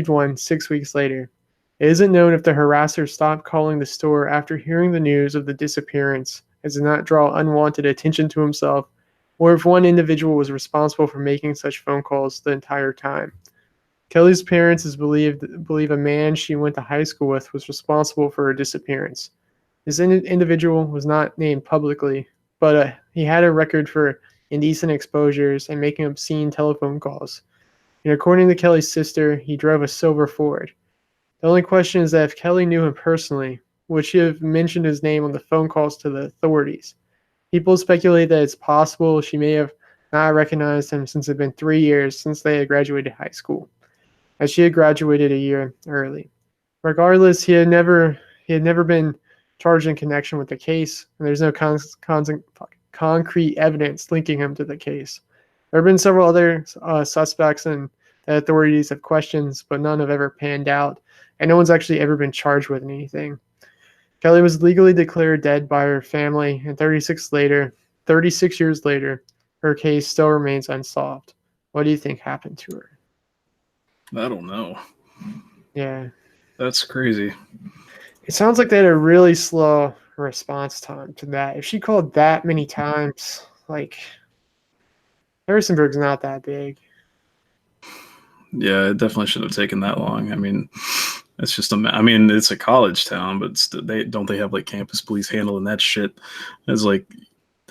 one 6 weeks later. It isn't known if the harasser stopped calling the store after hearing the news of the disappearance, as did not draw unwanted attention to himself, or if one individual was responsible for making such phone calls the entire time. Kelly's parents believe a man she went to high school with was responsible for her disappearance. This individual was not named publicly, but he had a record for indecent exposures and making obscene telephone calls. And according to Kelly's sister, he drove a silver Ford. The only question is that if Kelly knew him personally, would she have mentioned his name on the phone calls to the authorities? People speculate that it's possible she may have not recognized him since it had been 3 years since they had graduated high school, as she had graduated a year early. Regardless, he had never been charged in connection with the case, and there's no concrete evidence linking him to the case. There have been several other suspects and that authorities have questions, but none have ever panned out, and no one's actually ever been charged with anything. Kelly was legally declared dead by her family, and 36 years later, her case still remains unsolved. What do you think happened to her? I don't know. Yeah. That's crazy. It sounds like they had a really slow response time to that. If she called that many times, like, Harrisonburg's not that big. Yeah, it definitely shouldn't have taken that long. I mean, it's a college town, but they have like campus police handling that shit. It's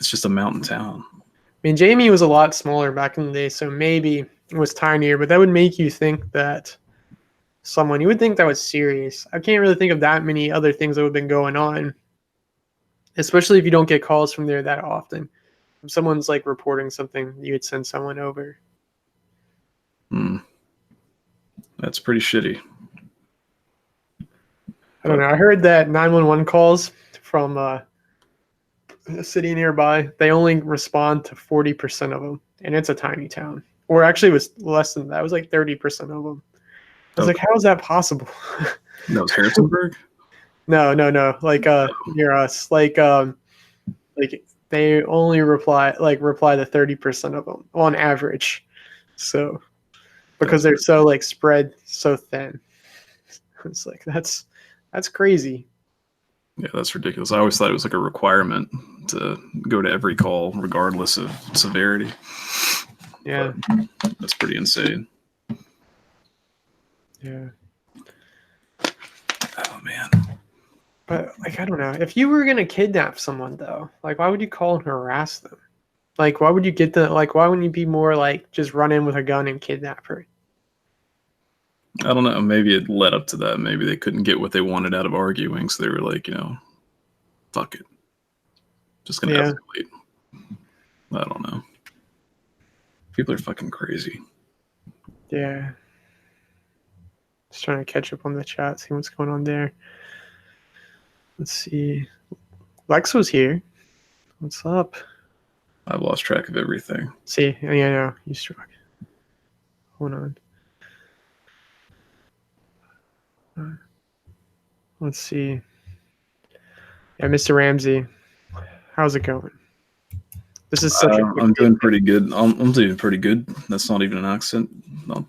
just a mountain town. I mean, Jamie was a lot smaller back in the day, so maybe it was tinier, but that would make you think that you would think that was serious. I can't really think of that many other things that would have been going on, especially if you don't get calls from there that often. If someone's like reporting something, you would send someone over. That's pretty shitty. I don't know. I heard that 911 calls from a city nearby, they only respond to 40% of them, and it's a tiny town. Or actually, it was less than that. It was like 30% of them. I was like, how is that possible? That was Harrisonburg? No. Like near us. Like they only reply to 30% of them on average. So because they're so like spread so thin. It's like that's crazy. Yeah, that's ridiculous. I always thought it was like a requirement to go to every call regardless of severity. Yeah. But that's pretty insane. Yeah. Oh man. But like I don't know. If you were gonna kidnap someone though, like why would you call and harass them? Like why would you why wouldn't you be more like just run in with a gun and kidnap her? I don't know. Maybe it led up to that. Maybe they couldn't get what they wanted out of arguing, so they were like, fuck it. Just gonna escalate. I don't know. People are fucking crazy. Yeah. Just trying to catch up on the chat, see what's going on there. Let's see. Lex was here. What's up? I've lost track of everything. See, yeah, no, you struck. Hold on. Let's see. Yeah, Mr. Ramsay, how's it going? This is such a quick I'm doing pretty good. I'm doing pretty good. That's not even an accent.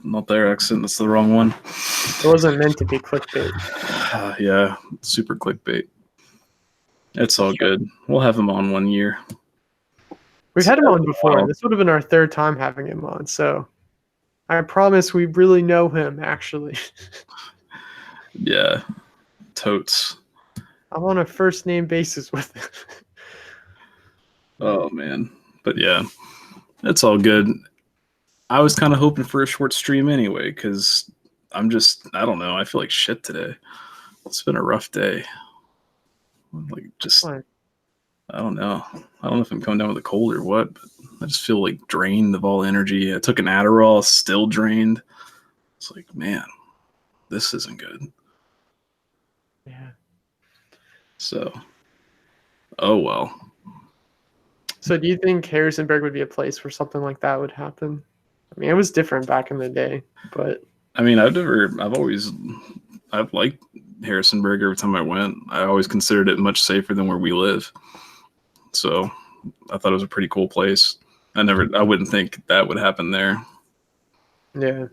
Not their accent. That's the wrong one. It wasn't meant to be clickbait. Yeah, super clickbait. It's all good. We'll have him on 1 year. We've had him on before. This would have been our third time having him on, so I promise we really know him, actually. Yeah, totes. I'm on a first name basis with him. Oh, man. But yeah, it's all good. I was kind of hoping for a short stream anyway, because I don't know. I feel like shit today. It's been a rough day. Like, just, Fine. I don't know. I don't know if I'm coming down with a cold or what, but I just feel like drained of all energy. I took an Adderall, still drained. It's like, man, this isn't good. Yeah. So, oh well. So do you think Harrisonburg would be a place where something like that would happen? I mean, it was different back in the day, but I mean, I've liked Harrisonburg every time I went. I always considered it much safer than where we live. So I thought it was a pretty cool place. I wouldn't think that would happen there. yeah.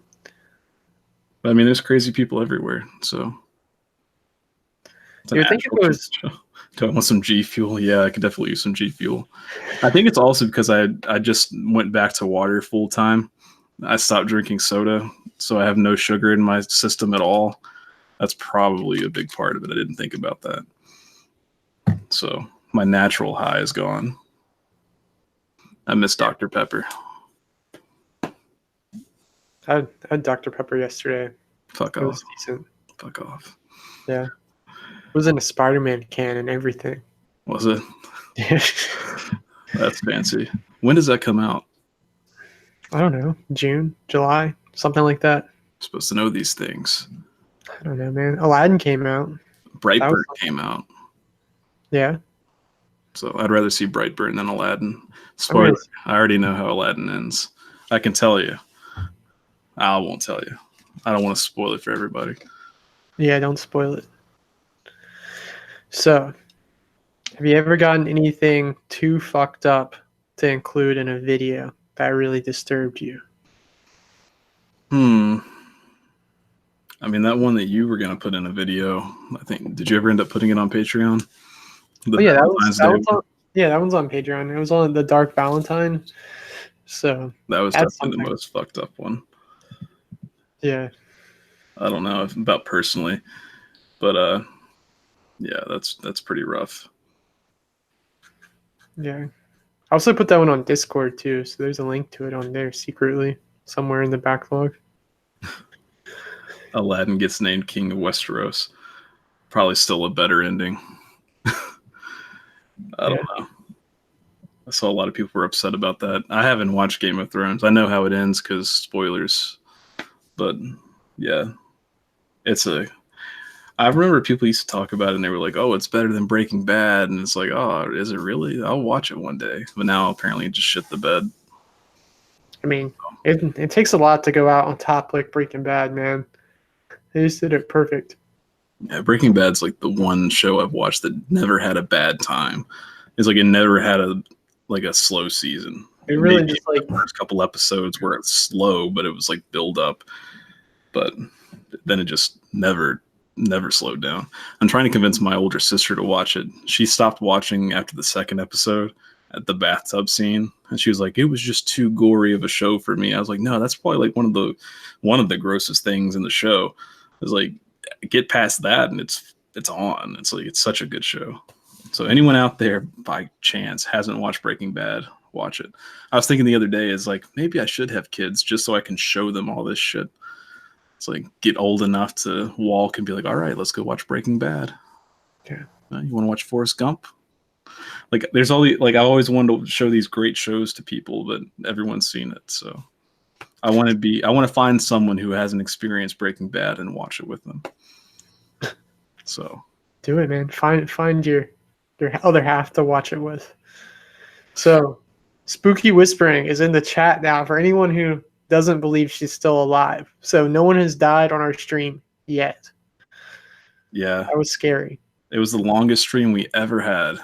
But I mean, there's crazy people everywhere. So You would think if it was do I want some G Fuel? Yeah, I could definitely use some G Fuel. I think it's also because I just went back to water full time. I stopped drinking soda, so I have no sugar in my system at all. That's probably a big part of it. I didn't think about that. So my natural high is gone. I miss Dr. Pepper. I had Dr. Pepper yesterday. Fuck It off. was decent. Fuck off. Yeah. It was in a Spider-Man can and everything. Was it? Yeah. That's fancy. When does that come out? I don't know. June, July, something like that. I'm supposed to know these things. I don't know, man. Aladdin came out. Brightburn came out. Yeah. So I'd rather see Brightburn than Aladdin. Spoiler, I already know how Aladdin ends. I can tell you. I won't tell you. I don't want to spoil it for everybody. Yeah, don't spoil it. So, have you ever gotten anything too fucked up to include in a video that really disturbed you? I mean, that one that you were going to put in a video, I think, did you ever end up putting it on Patreon? Yeah, that one's on Patreon. It was on the Dark Valentine. So that was definitely the most fucked up one. Yeah. I don't know about personally, but yeah, that's pretty rough. Yeah. I also put that one on Discord too, so there's a link to it on there secretly somewhere in the backlog. Aladdin gets named King of Westeros. Probably still a better ending. I don't know. I saw a lot of people were upset about that. I haven't watched Game of Thrones. I know how it ends because spoilers. But yeah, I remember people used to talk about it and they were like, oh, it's better than Breaking Bad. And it's like, oh, is it really? I'll watch it one day. But now apparently it just shit the bed. I mean, it takes a lot to go out on top like Breaking Bad, man. They just did it perfect. Yeah, Breaking Bad's like the one show I've watched that never had a bad time. It's like it never had a slow season. It really just the first couple episodes where it's slow, but it was like build up. But then it just never slowed down. I'm trying to convince my older sister to watch it. She stopped watching after the second episode at the bathtub scene, and she was like, "It was just too gory of a show for me." I was like, "No, that's probably like one of the grossest things in the show." It's like, get past that, and it's on. It's like it's such a good show. So anyone out there by chance hasn't watched Breaking Bad, watch it. I was thinking the other day is like maybe I should have kids just so I can show them all this shit. It's like get old enough to walk and be like, all right, let's go watch Breaking Bad. Yeah. You want to watch Forrest Gump? Like there's all the, like I always wanted to show these great shows to people, but everyone's seen it. So I want to find someone who hasn't experienced Breaking Bad and watch it with them. So do it, man. Find your other half to watch it with. So Spooky Whispering is in the chat now for anyone who doesn't believe she's still alive. So no one has died on our stream yet. Yeah. That was scary. It was the longest stream we ever had.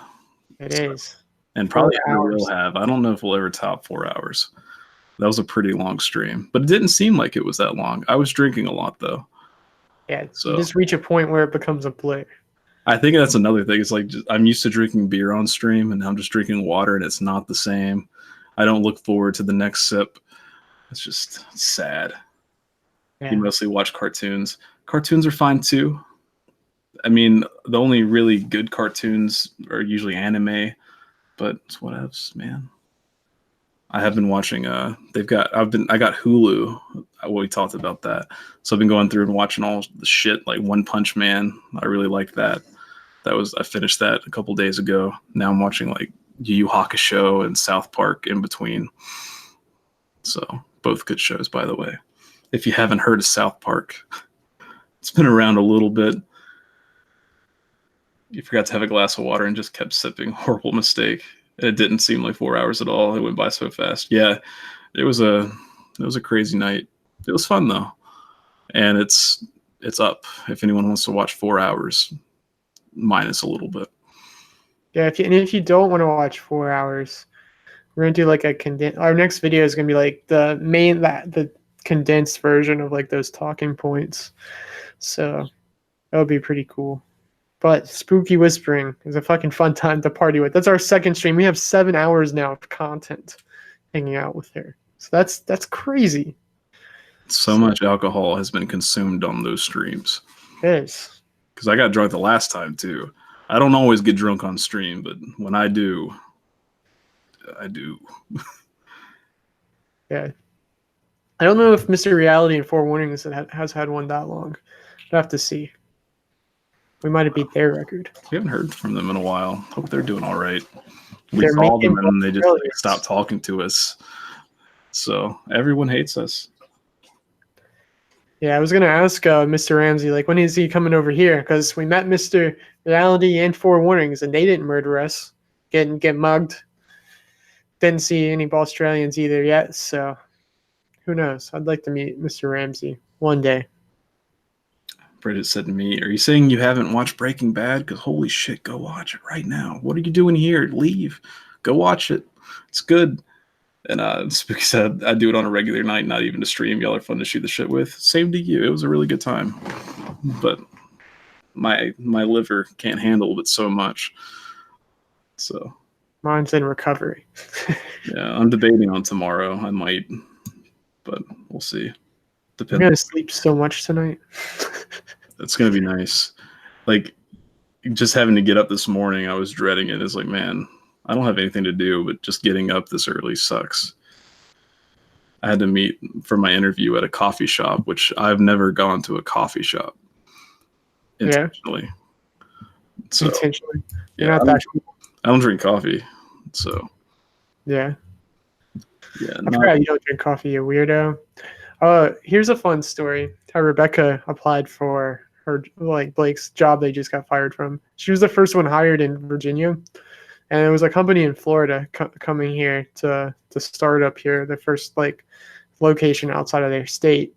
It is. and probably 4 ever will hours. have. I don't know if we'll ever top 4 hours. That was a pretty long stream, but it didn't seem like it was that long. I was drinking a lot though. Yeah, you So just reach a point where it becomes a blur. I think that's another thing. It's like I'm used to drinking beer on stream, and I'm just drinking water, and it's not the same. I don't look forward to the next sip. It's just sad. Yeah. You mostly watch cartoons. Cartoons are fine too. I mean, the only really good cartoons are usually anime, but what else, man? I have been watching. I got Hulu. We talked about that, so I've been going through and watching all the shit like One Punch Man. I really like that. I finished that a couple days ago. Now I'm watching like Yu Yu Hakusho and South Park in between. So both good shows, by the way. If you haven't heard of South Park, it's been around a little bit. You forgot to have a glass of water and just kept sipping. Horrible mistake. It didn't seem like 4 hours at all. It went by so fast. Yeah, it was a crazy night. It was fun though, and it's up if anyone wants to watch 4 hours minus a little bit. Yeah, if you don't want to watch 4 hours, we're gonna do like a our next video is gonna be like the condensed version of like those talking points. So that would be pretty cool. But Spooky Whispering is a fucking fun time to party with. That's our second stream. We have 7 hours now of content hanging out with her. So that's crazy. So much alcohol has been consumed on those streams. It is. Because I got drunk the last time too. I don't always get drunk on stream, but when I do, I do. Yeah. I don't know if Mr. Reality and Four Warnings has had one that long. I'll have to see. We might have beat their record. We haven't heard from them in a while. Hope they're doing all right. We They're called them making and they just brilliant. stopped talking to us. So everyone hates us. Yeah, I was gonna ask Mr. Ramsay, like, when is he coming over here? Because we met Mr. Reality and Four Warnings, and they didn't murder us, get mugged. Didn't see any Australians either yet, so who knows? I'd like to meet Mr. Ramsay one day. Bridget said to me, "Are you saying you haven't watched Breaking Bad? Because holy shit, go watch it right now. What are you doing here? Leave. Go watch it. It's good." And Spooky said, "I do it on a regular night, not even to stream. Y'all are fun to shoot the shit with. Same to you. It was a really good time. But my liver can't handle it so much. So Mine's in recovery. yeah, I'm debating on tomorrow. I might, but we'll see. I'm gonna sleep so much tonight. It's gonna be nice. Like just having to get up this morning, I was dreading it. It's like, man, I don't have anything to do, but just getting up this early sucks. I had to meet for my interview at a coffee shop, which I've never gone to a coffee shop intentionally. Yeah. So, intentionally. Yeah, I don't drink coffee, so yeah. Yeah, I forgot you don't drink coffee, you weirdo. Here's a fun story. How Rebecca applied for her, like, Blake's job they just got fired from. She was the first one hired in Virginia, and it was a company in Florida coming here to start up here, the first like location outside of their state.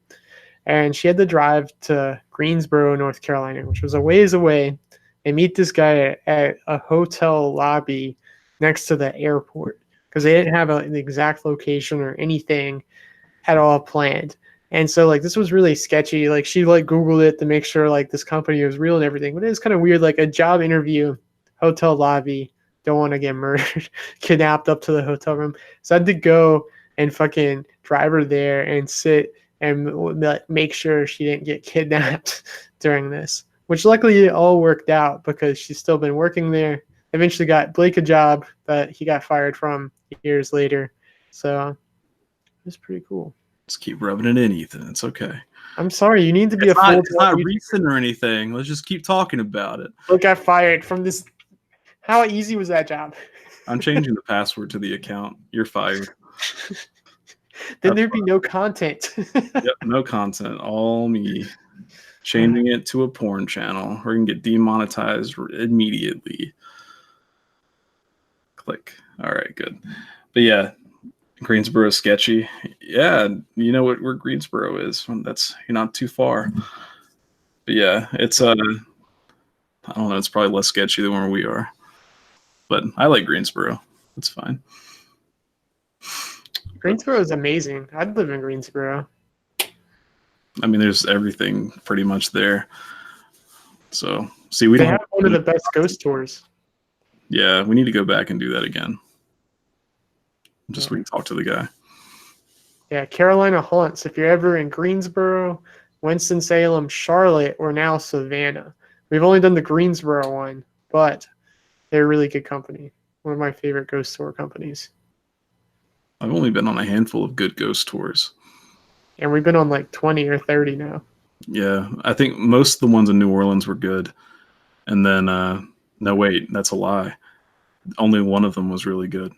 And she had to drive to Greensboro, North Carolina, which was a ways away, and meet this guy at a hotel lobby next to the airport because they didn't have an exact location or anything at all planned. And so like this was really sketchy. Like she like Googled it to make sure like this company was real and everything. But it was kind of weird, like a job interview, hotel lobby, don't want to get murdered, kidnapped up to the hotel room. So I had to go and fucking drive her there and sit and make sure she didn't get kidnapped during this, which luckily it all worked out because she's still been working there. Eventually got Blake a job that he got fired from years later. So it was pretty cool. Just keep rubbing it in, Ethan. It's okay. I'm sorry. You need to be it's not recent or anything. Let's just keep talking about it. Blake got fired from this. How easy was that job? I'm changing the password to the account. You're fired. Then there'd be no content. Yep, no content. All me. Changing it to a porn channel. We're going to get demonetized immediately. Click. All right, good. But yeah, Greensboro is sketchy. Yeah, you know where Greensboro is. You're not too far. But yeah, it's I don't know, it's probably less sketchy than where we are. But I like Greensboro. It's fine. Greensboro is amazing. I'd live in Greensboro. I mean, there's everything pretty much there. So, see, we They don't have one of the best ghost tours. Yeah, we need to go back and do that again. Just Yeah. we can talk to the guy. Yeah, Carolina Haunts. If you're ever in Greensboro, Winston-Salem, Charlotte, or now Savannah. We've only done the Greensboro one, but they're a really good company. One of my favorite ghost tour companies. I've only been on a handful of good ghost tours. And we've been on like 20 or 30 now. Yeah, I think most of the ones in New Orleans were good. And then, no, wait, that's a lie. Only one of them was really good.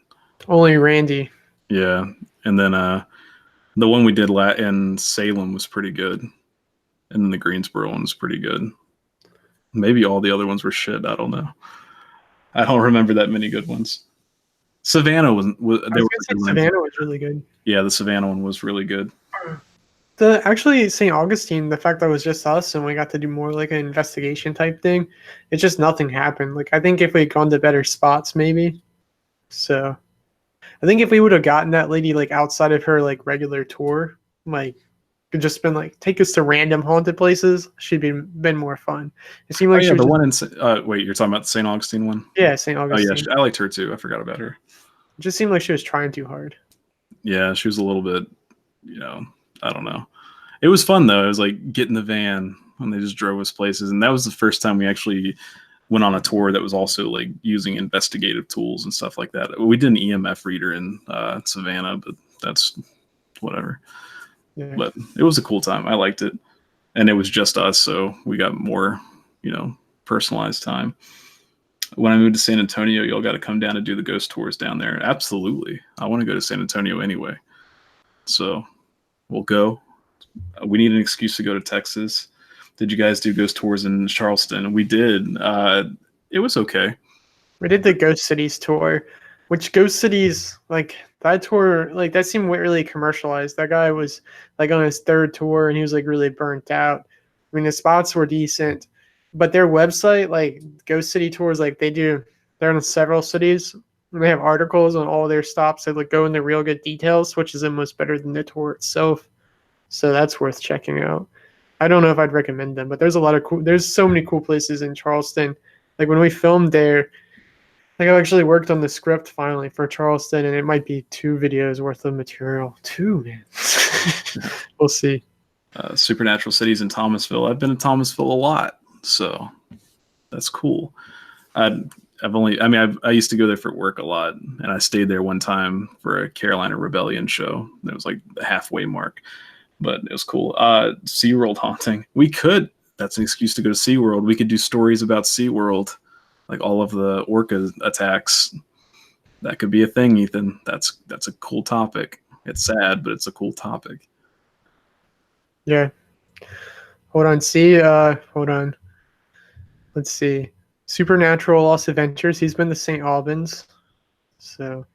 Only Randy. Yeah, and then the one we did in Salem was pretty good. And then the Greensboro one was pretty good. Maybe all the other ones were shit. I don't know. I don't remember that many good ones. Savannah was I was going to say Savannah was really good. Yeah, the Savannah one was really good. Actually, St. Augustine, the fact that it was just us and we got to do more like an investigation type thing, it's just nothing happened. Like, I think if we'd gone to better spots, maybe. So, I think if we would have gotten that lady like outside of her like regular tour, like, could just been like take us to random haunted places, she'd been more fun. It seemed like she was the one in wait, you're talking about the St. Augustine one? Yeah, St. Oh Augustine. yeah, I liked her too. I forgot about her. It just seemed like she was trying too hard. Yeah, she was a little bit, I don't know. It was fun though. It was like get in the van and they just drove us places, and that was the first time we actually went on a tour that was also like using investigative tools and stuff like that. We did an EMF reader in Savannah, but that's whatever. Yeah. But it was a cool time. I liked it, and it was just us, so we got more, personalized time. When I moved to San Antonio, y'all got to come down and do the ghost tours down there. Absolutely, I want to go to San Antonio anyway, so we'll go. We need an excuse to go to Texas. Did you guys do ghost tours in Charleston? We did. It was okay. We did the Ghost Cities tour, which Ghost Cities, like that tour, like that seemed really commercialized. That guy was like on his third tour and he was like really burnt out. I mean, the spots were decent, but their website, like Ghost City Tours, like they're in several cities and they have articles on all their stops that like go into real good details, which is almost better than the tour itself. So that's worth checking out. I don't know if I'd recommend them, but there's so many cool places in Charleston. Like when we filmed there, like I actually worked on the script finally for Charleston, and it might be 2 videos worth of material. 2, man. We'll see. Supernatural cities in Thomasville. I've been to Thomasville a lot, so that's cool. I used to go there for work a lot, and I stayed there one time for a Carolina Rebellion show. It was like the halfway mark, but it was cool. SeaWorld haunting. That's an excuse to go to SeaWorld. We could do stories about SeaWorld, like all of the orca attacks. That could be a thing, Ethan. That's a cool topic. It's sad, but it's a cool topic. Yeah. Hold on. Let's see. Supernatural Lost Adventures. He's been to St. Albans. So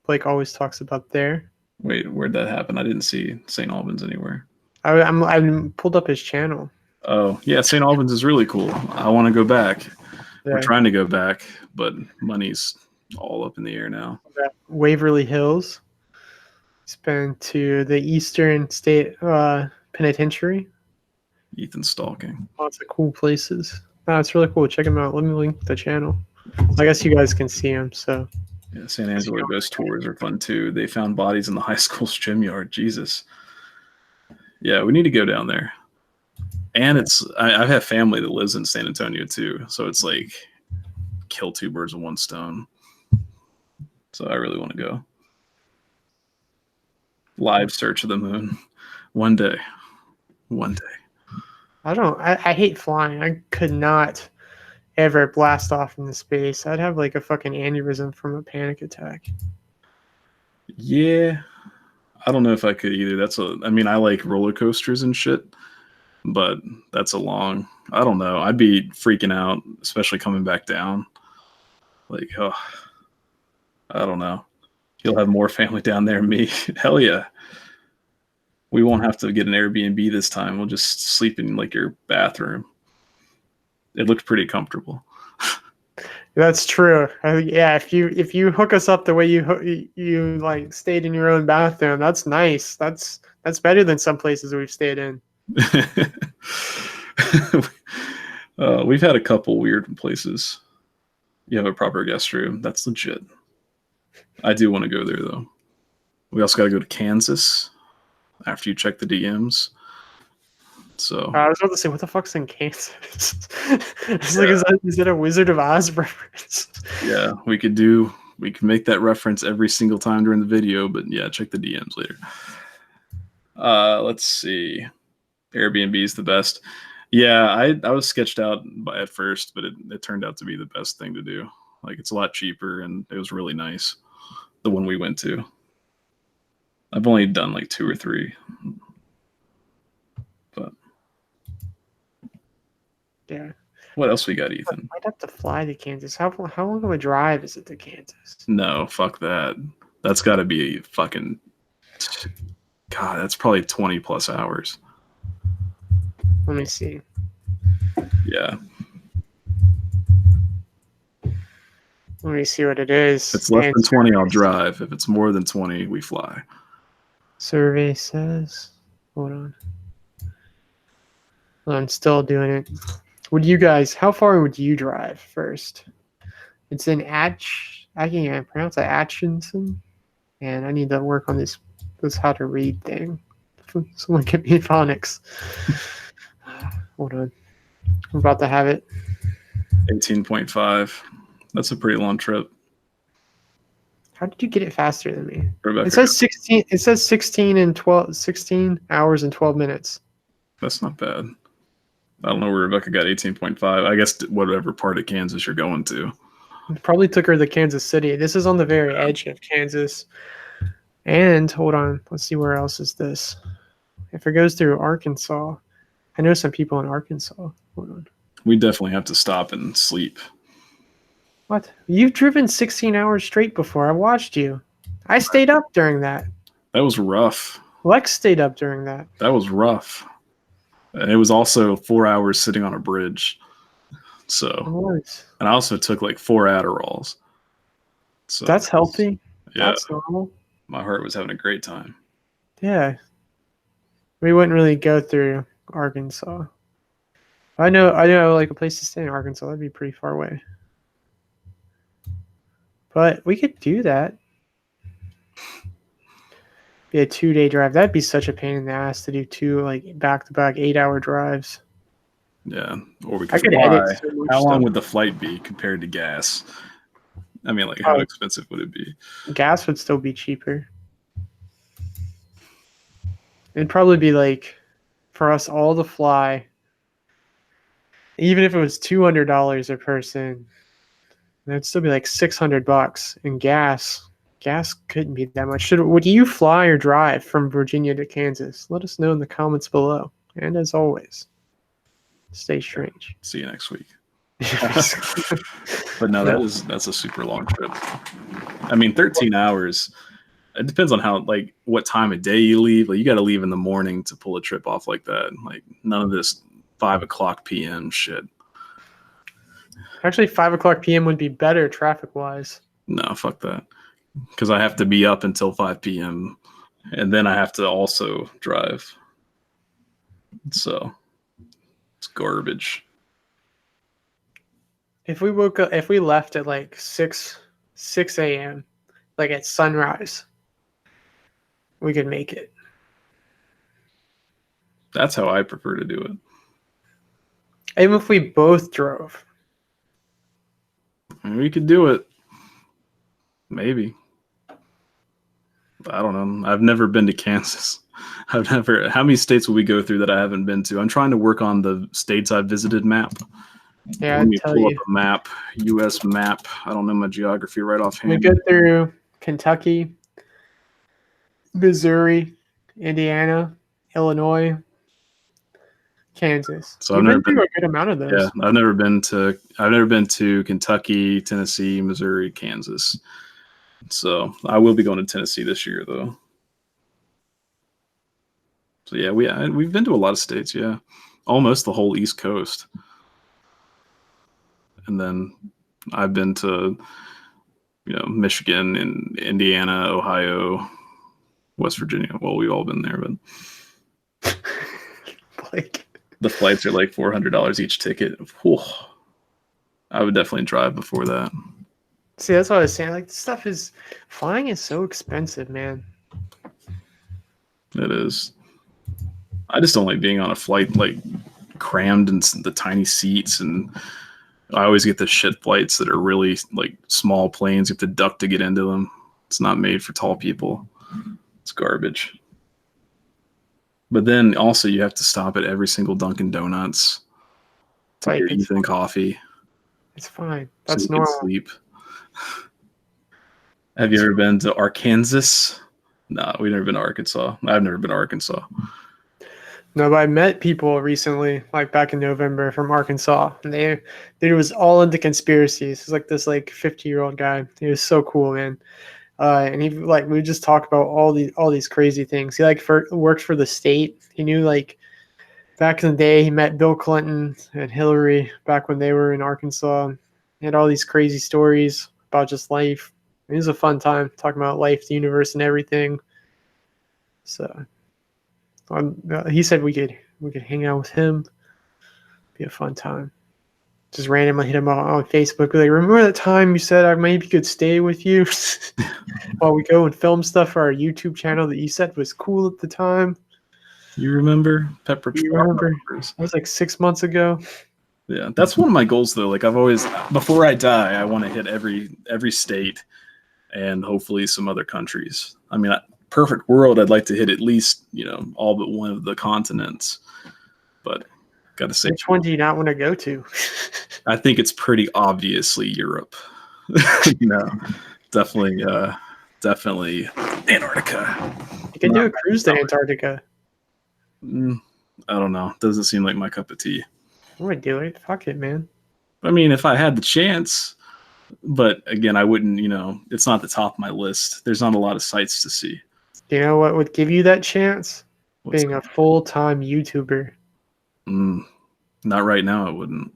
Blake always talks about there. Wait, where'd that happen? I didn't see St. Albans anywhere. I pulled up his channel. Oh, yeah, St. Albans is really cool. I want to go back. Yeah. We're trying to go back, but money's all up in the air now. Waverly Hills. He's been to the Eastern State Penitentiary. Ethan's stalking. Lots of cool places. It's really cool. Check him out. Let me link the channel. I guess you guys can see him. So yeah, San Angelo ghost tours are fun too. They found bodies in the high school's gym yard. Jesus. Yeah, we need to go down there. And I have family that lives in San Antonio too, so it's like kill 2 birds with 1 stone. So I really want to go. Live search of the moon. One day. I hate flying. I could not ever blast off into space. I'd have like a fucking aneurysm from a panic attack. Yeah. I don't know if I could either. I like roller coasters and shit, but that's I don't know. I'd be freaking out, especially coming back down. Like, oh, I don't know. You'll have more family down there than me. Hell yeah. We won't have to get an Airbnb this time. We'll just sleep in like your bathroom. It looked pretty comfortable. That's true. Yeah, if you hook us up the way you like stayed in your own bathroom, that's nice. That's better than some places we've stayed in. We've had a couple weird places. You have a proper guest room. That's legit. I do want to go there though. We also got to go to Kansas after you check the DMs. So I was about to say, what the fuck's in Kansas? It's like, is that a Wizard of Oz reference? yeah, we can make that reference every single time during the video, but yeah, check the DMs later. Let's see. Airbnb is the best. Yeah, I was sketched out at first, but it turned out to be the best thing to do. Like, it's a lot cheaper and it was really nice. The one we went to. I've only done like 2 or 3. But Yeah. what else we got, Ethan? I'd have to fly to Kansas. How long of a drive is it to Kansas? No, fuck that. That's got to be fucking. God, that's probably 20 plus hours. Let me see. Yeah. Let me see what it is. If it's less than 20, I'll drive. If it's more than 20, we fly. Survey says. Hold on. I'm still doing it. How far would you drive first? It's in I can't pronounce it, Atchison. And I need to work on this how to read thing. Someone get me phonics. Hold on. I'm about to have it. 18.5. That's a pretty long trip. How did you get it faster than me? Rebecca. It says 16. It says 16 hours and 12 minutes. That's not bad. I don't know where Rebecca got 18.5. I guess whatever part of Kansas you're going to. It probably took her to Kansas City. This is on the very edge of Kansas. And hold on, let's see, where else is this? If it goes through Arkansas, I know some people in Arkansas. Hold on. We definitely have to stop and sleep. What? You've driven 16 hours straight before. I watched you. I stayed up during that. That was rough. Lex stayed up during that. That was rough. And it was also 4 hours sitting on a bridge. So, and I also took like 4 Adderalls. So that's healthy. Yeah, that's normal. My heart was having a great time. Yeah, we wouldn't really go through Arkansas. I know, like a place to stay in Arkansas. That'd be pretty far away. But we could do that. Be a 2-day drive. That'd be such a pain in the ass to do 2 like back-to-back 8-hour drives. Yeah, or we could fly. Edit so much how long stuff. would the flight be compared to gas? I mean, like, how expensive would it be? Gas would still be cheaper. It'd probably be like, for us all to fly, even if it was $200 a person, it'd still be like $600. And gas couldn't be that much. Would you fly or drive from Virginia to Kansas? Let us know in the comments below. And as always, stay strange. See you next week. But no, that's a super long trip. I mean, 13 hours. It depends on what time of day you leave. Like, you got to leave in the morning to pull a trip off like that. Like, none of this 5:00 p.m. shit. Actually, 5:00 p.m. would be better traffic-wise. No, fuck that. Because I have to be up until 5 p.m. and then I have to also drive. So it's garbage. If we left at like 6 a.m., like at sunrise, we could make it. That's how I prefer to do it. Even if we both drove. We could do it. Maybe. I don't know. I've never been to Kansas. How many states will we go through that I haven't been to? I'm trying to work on the states I've visited map. Yeah, Let me pull up a map, U.S. map. I don't know my geography right offhand. We go through Kentucky, Missouri, Indiana, Illinois, Kansas. So I've never been through a good amount of those. Yeah, I've never been to Kentucky, Tennessee, Missouri, Kansas. So I will be going to Tennessee this year, though. So yeah, we've been to a lot of states. Yeah, almost the whole East Coast. And then I've been to, Michigan and Indiana, Ohio, West Virginia. Well, we've all been there, but Like, the flights are like $400 each ticket. Whew. I would definitely drive before that. see, that's what I was saying. Like, this stuff is flying is so expensive, man. It is. I just don't like being on a flight like crammed in the tiny seats, and I always get the shit flights that are really like small planes. You have to duck to get into them. It's not made for tall people. It's garbage. But then also you have to stop at every single Dunkin' Donuts It's to like get Ethan coffee it's fine. so That's he can normal. sleep. Have you ever been to Arkansas? No, we've never been to Arkansas. I've never been to Arkansas. No, but I met people recently, like back in November from Arkansas, and they was all into conspiracies. It's like this 50-year-old guy. He was so cool, man. And he like we would just talk about all these crazy things. He worked for the state. He knew like back in the day he met Bill Clinton and Hillary back when they were in Arkansas. He had all these crazy stories about just life. It was a fun time talking about life, the universe, and everything. So he said we could hang out with him. Be a fun time. Just randomly hit him up on Facebook. Be like, remember that time you said I maybe could stay with you while we go and film stuff for our YouTube channel that you said was cool at the time? You remember Pepper? You remember? That was like 6 months ago. Yeah, that's one of my goals though. Like I've always, before I die, I want to hit every state and hopefully some other countries. I mean, perfect world, I'd like to hit at least all but one of the continents. But got to say, which one do you not want to go to? I think it's pretty obviously Europe. Definitely, definitely Antarctica. You can do a cruise to Antarctica. I don't know. Doesn't seem like my cup of tea. I would do it. Fuck it, man. I mean, if I had the chance, but again, I wouldn't. It's not the top of my list. There's not a lot of sights to see. Do you know what would give you that chance? Being a full-time YouTuber. Not right now. I wouldn't.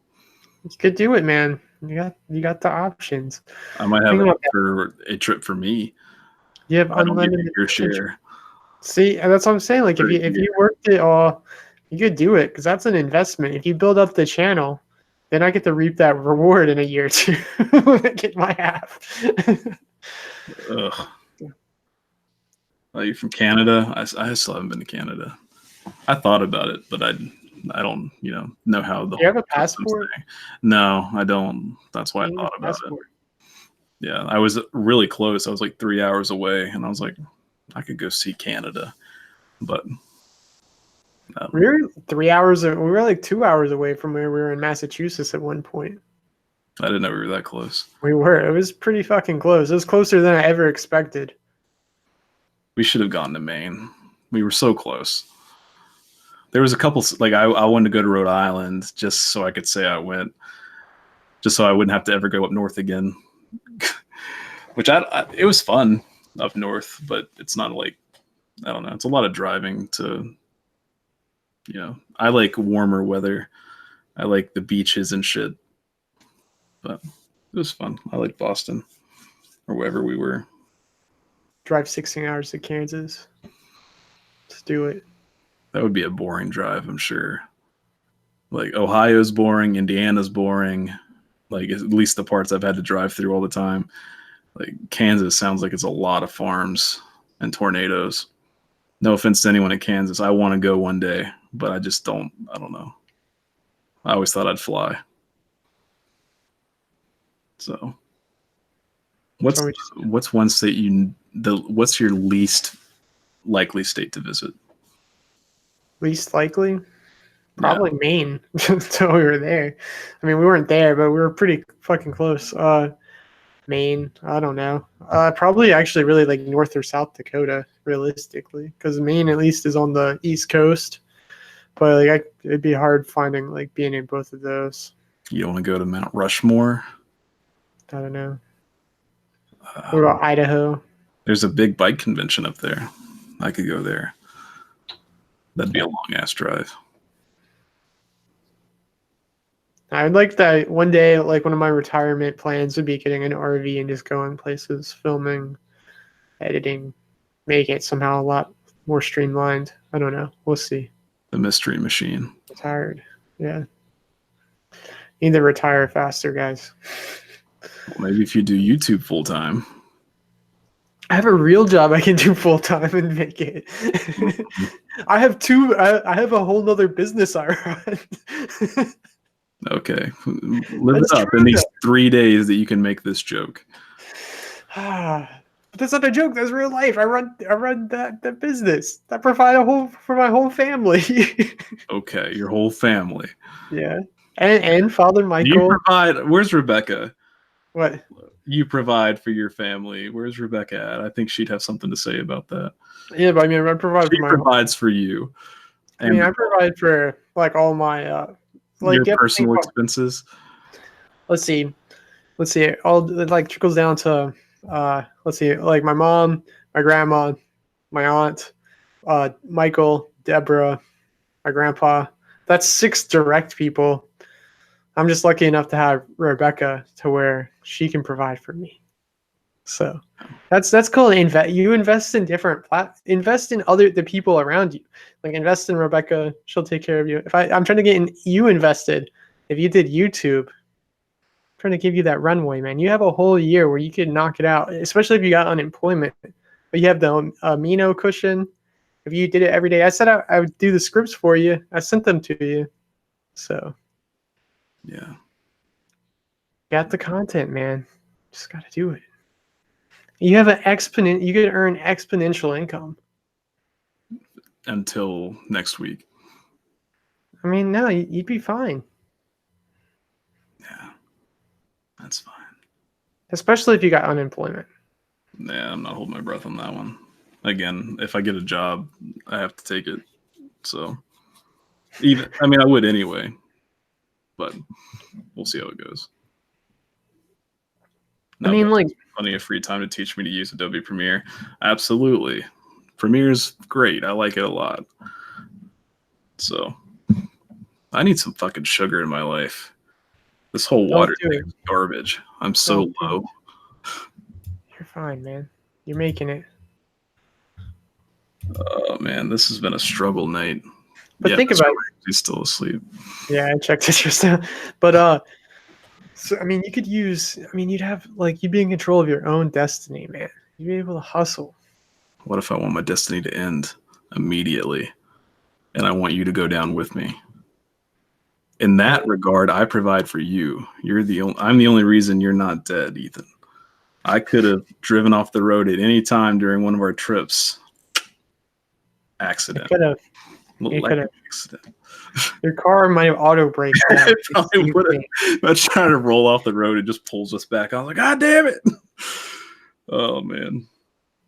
You could do it, man. You got the options. I might have for a trip for me. You have unlimited your share. See, that's what I'm saying. Like if you worked it all, you could do it because that's an investment. If you build up the channel, then I get to reap that reward in a year or two. Get my half. Ugh. Are you from Canada? I still haven't been to Canada. I thought about it, but I don't know how the. Do you have a passport? No, I don't. That's why I thought about it. Yeah, I was really close. I was like 3 hours away, and I was like, I could go see Canada, but we were 3 hours. We were like 2 hours away from where we were in Massachusetts at one point. I didn't know we were that close. We were. It was pretty fucking close. It was closer than I ever expected. We should have gone to Maine. We were so close. There was a couple, like I wanted to go to Rhode Island just so I could say I went, just so I wouldn't have to ever go up north again. Which it was fun up north, but it's not like, I don't know. It's a lot of driving to, I like warmer weather. I like the beaches and shit. But it was fun. I like Boston or wherever we were. Drive 16 hours to Kansas. Let's do it. That would be a boring drive, I'm sure. Like Ohio's boring, Indiana's boring. Like at least the parts I've had to drive through all the time. Like Kansas sounds like it's a lot of farms and tornadoes. No offense to anyone in Kansas. I want to go one day, but I don't know. I always thought I'd fly. So what's one state what's your least likely state to visit? Least likely? Probably Maine until we were there. I mean, we weren't there, but we were pretty fucking close. Maine, I don't know. Probably actually really like North or South Dakota, realistically, because Maine at least is on the East Coast. But like, it'd be hard finding like being in both of those. You want to go to Mount Rushmore? I don't know. What about Idaho? There's a big bike convention up there. I could go there. That'd be a long ass drive. I'd like that one day, like one of my retirement plans would be getting an RV and just going places, filming, editing, make it somehow a lot more streamlined. I don't know. We'll see. The mystery machine. Retired. Yeah. Need to retire faster, guys. Well, maybe if you do YouTube full time. I have a real job I can do full time and make it. I have two. I have a whole nother business I run. Okay, live That's it up true, in these though. 3 days that you can make this joke. But that's not a joke. That's real life. I run that business. I provide for my whole family. Okay, your whole family. Yeah, and Father Do you Michael. provide? Where's Rebecca? What? You provide for your family. Where's Rebecca at? I think she'd have something to say about that. Yeah, but I mean, I provide She for my. provides for you I mean, and I provide for like all my like your you have to think personal about. expenses. Let's see. All it like trickles down to let's see, like my mom, my grandma, my aunt, Michael, Deborah, my grandpa. That's 6 direct people. I'm just lucky enough to have Rebecca to where she can provide for me. So that's called invest. You invest in different invest in the people around you. Like invest in Rebecca, she'll take care of you. If I'm trying to get you invested, if you did YouTube, trying to give you that runway, man. You have a whole year where you could knock it out, especially if you got unemployment. But you have the amino cushion. If you did it every day, I said I would do the scripts for you. I sent them to you. So Yeah. got the content, man. Just got to do it. You have an exponent. You could earn exponential income. Until next week. I mean, no, you'd be fine. Yeah. That's fine. Especially if you got unemployment. Yeah, I'm not holding my breath on that one. Again, if I get a job, I have to take it. So, I mean, I would anyway, but we'll see how it goes. Now, I mean, like, plenty of free time to teach me to use Adobe Premiere. Absolutely, Premiere's great. I like it a lot. So, I need some fucking sugar in my life. This whole water thing is garbage. I'm so low. You're fine, man. You're making it. Oh man, this has been a struggle night. But think about it. He's still asleep. Yeah, I checked it just now. But so I mean, you'd have like you'd be in control of your own destiny, man. You'd be able to hustle. What if I want my destiny to end immediately, and I want you to go down with me? In that regard, I provide for you. I'm the only reason you're not dead, Ethan. I could have driven off the road at any time during one of our trips. Accident. You could have. Accident. Your car might have auto braked. It probably would have. I was trying to roll off the road. It just pulls us back. I was like, God damn it. Oh, man.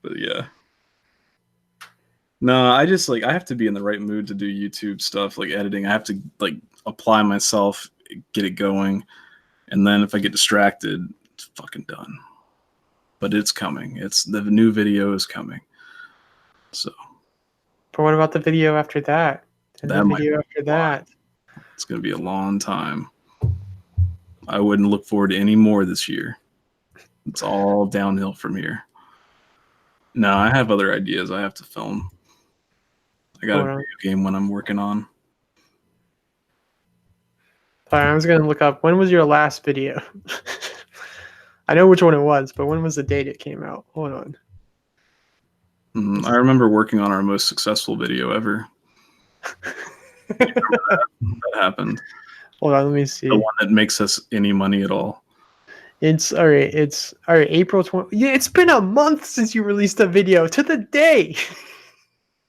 But yeah. No, I have to be in the right mood to do YouTube stuff, like editing. I have to like apply myself, get it going. And then if I get distracted, it's fucking done. But it's coming. The new video is coming. So. But what about the video after that? And that the video after that? It's going to be a long time. I wouldn't look forward to any more this year. It's all downhill from here. No, I have other ideas I have to film. I got a video game one I'm working on. Sorry, I was going to look up. When was your last video? I know which one it was, but when was the date it came out? Hold on. I remember working on our most successful video ever. that happened. Hold on, let me see. The one that makes us any money at all. It's all right. It's all right. April 20. Yeah, it's been a month since you released a video to the day.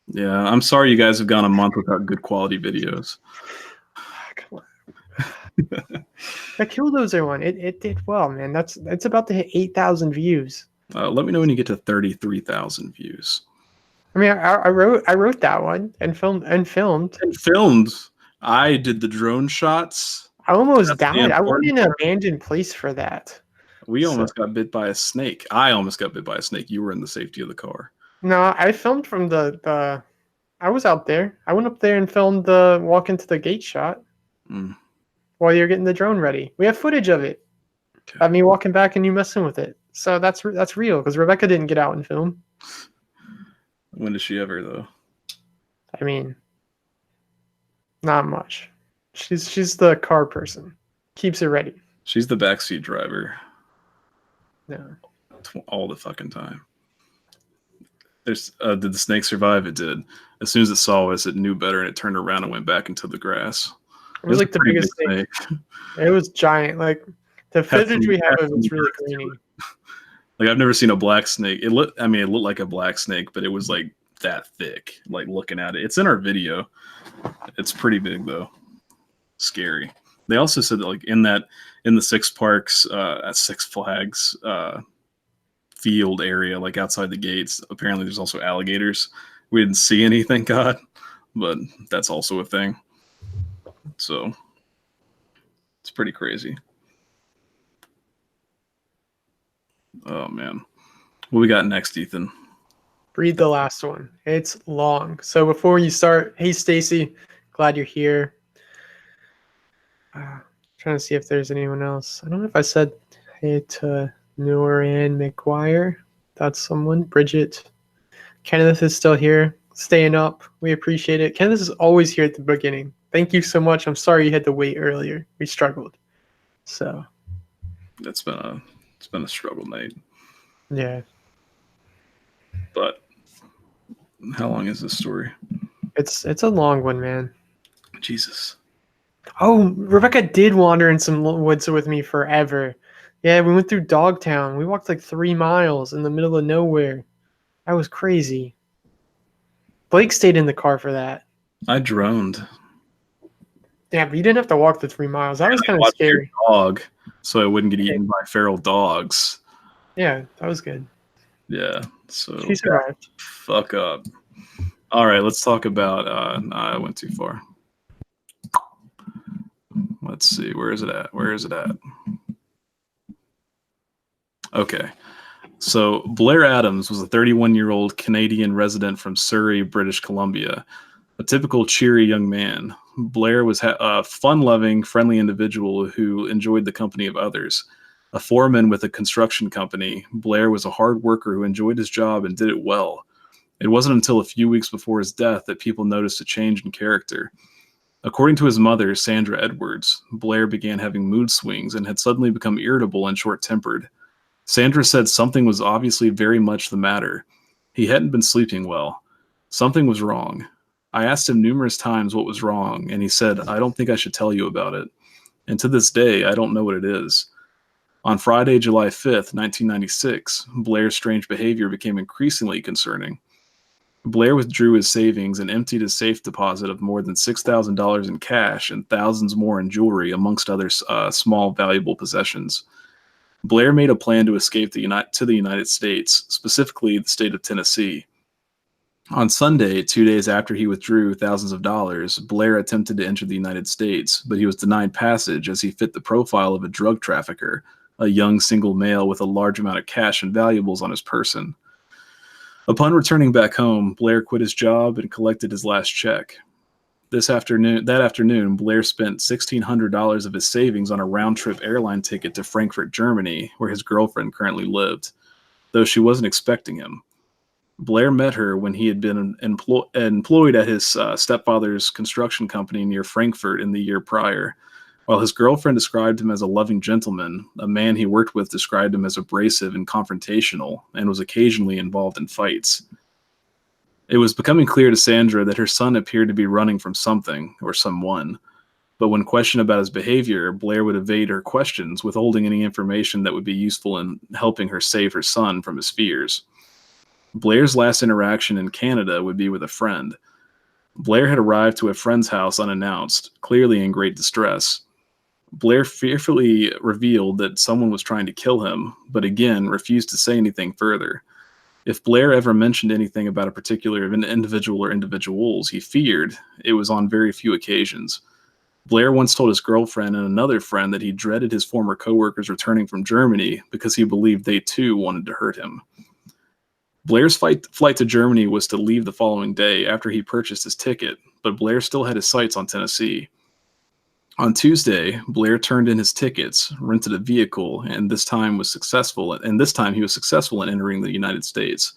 Yeah, I'm sorry you guys have gone a month without good quality videos. Come on. That Killdozer one, it did well, man. It's about to hit 8,000 views. Let me know when you get to 33,000 views. I mean, I wrote that one and filmed. I did the drone shots. I almost died. I went in an abandoned place for that. We almost got bit by a snake. I almost got bit by a snake. You were in the safety of the car. No, I filmed from the. I was out there. I went up there and filmed the walk into the gate shot. Where while you're getting the drone ready. We have footage of it. Okay. Of me walking back and you messing with it. So that's real because Rebecca didn't get out and film. When does she ever though? I mean, not much. She's the car person. Keeps it ready. She's the backseat driver. No. All the fucking time. Did the snake survive? It did. As soon as it saw us, it knew better and it turned around and went back into the grass. It was like the pretty biggest big snake. It was giant. Like the footage we have of it's really grainy. Like I've never seen a black snake. It looked like a black snake, but it was like that thick. Like looking at it, it's in our video. It's pretty big though. Scary. They also said that like in the Six Flags field area, like outside the gates, apparently there's also alligators. We didn't see any, thank God, but that's also a thing. So it's pretty crazy. Oh man, what we got next, Ethan? Read the last one. It's long. So before you start, hey Stacy, glad you're here. Trying to see if there's anyone else. I don't know if I said hey to Noran McGuire. That's someone. Bridget. Kenneth is still here, staying up. We appreciate it. Kenneth is always here at the beginning. Thank you so much. I'm sorry you had to wait earlier. We struggled. So It's been a struggle night. yeah. But how long is this story? It's a long one, man. Jesus. Oh, Rebecca did wander in some woods with me forever. Yeah, we went through Dogtown. We walked like 3 miles in the middle of nowhere. That was crazy. Blake stayed in the car for that. I droned. Yeah, but you didn't have to walk the 3 miles. That was kind of scary. Dog, so I wouldn't get eaten by feral dogs. Yeah, that was good. Yeah, so She survived. Fuck up. All right, let's talk about. I went too far. Let's see. Where is it at? Okay. So Blair Adams was a 31-year-old Canadian resident from Surrey, British Columbia. A typical cheery young man. Blair was a fun-loving, friendly individual who enjoyed the company of others. A foreman with a construction company, Blair was a hard worker who enjoyed his job and did it well. It wasn't until a few weeks before his death that people noticed a change in character. According to his mother, Sandra Edwards, Blair began having mood swings and had suddenly become irritable and short-tempered. Sandra said something was obviously very much the matter. He hadn't been sleeping well. Something was wrong. I asked him numerous times what was wrong, and he said, I don't think I should tell you about it. And to this day, I don't know what it is. On Friday, July 5th, 1996, Blair's strange behavior became increasingly concerning. Blair withdrew his savings and emptied his safe deposit of more than $6,000 in cash and thousands more in jewelry, amongst other small, valuable possessions. Blair made a plan to escape to the United States, specifically the state of Tennessee. On Sunday, 2 days after he withdrew thousands of dollars, Blair attempted to enter the United States, but he was denied passage as he fit the profile of a drug trafficker, a young single male with a large amount of cash and valuables on his person. Upon returning back home, Blair quit his job and collected his last check. That afternoon, Blair spent $1,600 of his savings on a round-trip airline ticket to Frankfurt, Germany, where his girlfriend currently lived, though she wasn't expecting him. Blair met her when he had been employed at his stepfather's construction company near Frankfurt in the year prior. While his girlfriend described him as a loving gentleman, a man he worked with described him as abrasive and confrontational, and was occasionally involved in fights. It was becoming clear to Sandra that her son appeared to be running from something or someone, but when questioned about his behavior, Blair would evade her questions, withholding any information that would be useful in helping her save her son from his fears. Blair's last interaction in Canada would be with a friend. Blair had arrived to a friend's house unannounced, clearly in great distress. Blair fearfully revealed that someone was trying to kill him, but again refused to say anything further. If Blair ever mentioned anything about a particular individual or individuals, he feared it was on very few occasions. Blair once told his girlfriend and another friend that he dreaded his former coworkers returning from Germany because he believed they too wanted to hurt him. Blair's flight to Germany was to leave the following day after he purchased his ticket, but Blair still had his sights on Tennessee. On Tuesday, Blair turned in his tickets, rented a vehicle, and this time he was successful in entering the United States.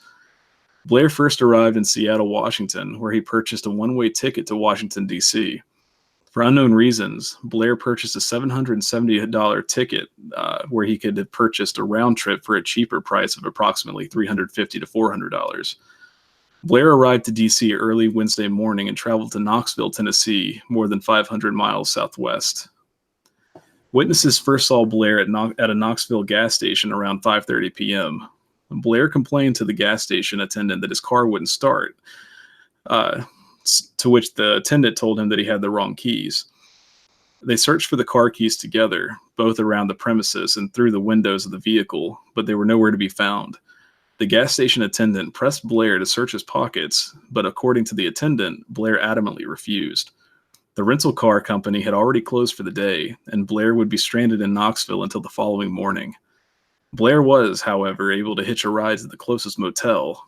Blair first arrived in Seattle, Washington, where he purchased a one-way ticket to Washington, D.C. For unknown reasons, Blair purchased a $770 ticket where he could have purchased a round trip for a cheaper price of approximately $350 to $400. Blair arrived to D.C. early Wednesday morning and traveled to Knoxville, Tennessee, more than 500 miles southwest. Witnesses first saw Blair at a Knoxville gas station around 5:30 p.m. Blair complained to the gas station attendant that his car wouldn't start, to which the attendant told him that he had the wrong keys. They searched for the car keys together, both around the premises and through the windows of the vehicle, but they were nowhere to be found. The gas station attendant pressed Blair to search his pockets, but according to the attendant, Blair adamantly refused. The rental car company had already closed for the day, and Blair would be stranded in Knoxville until the following morning. Blair was, however, able to hitch a ride to the closest motel.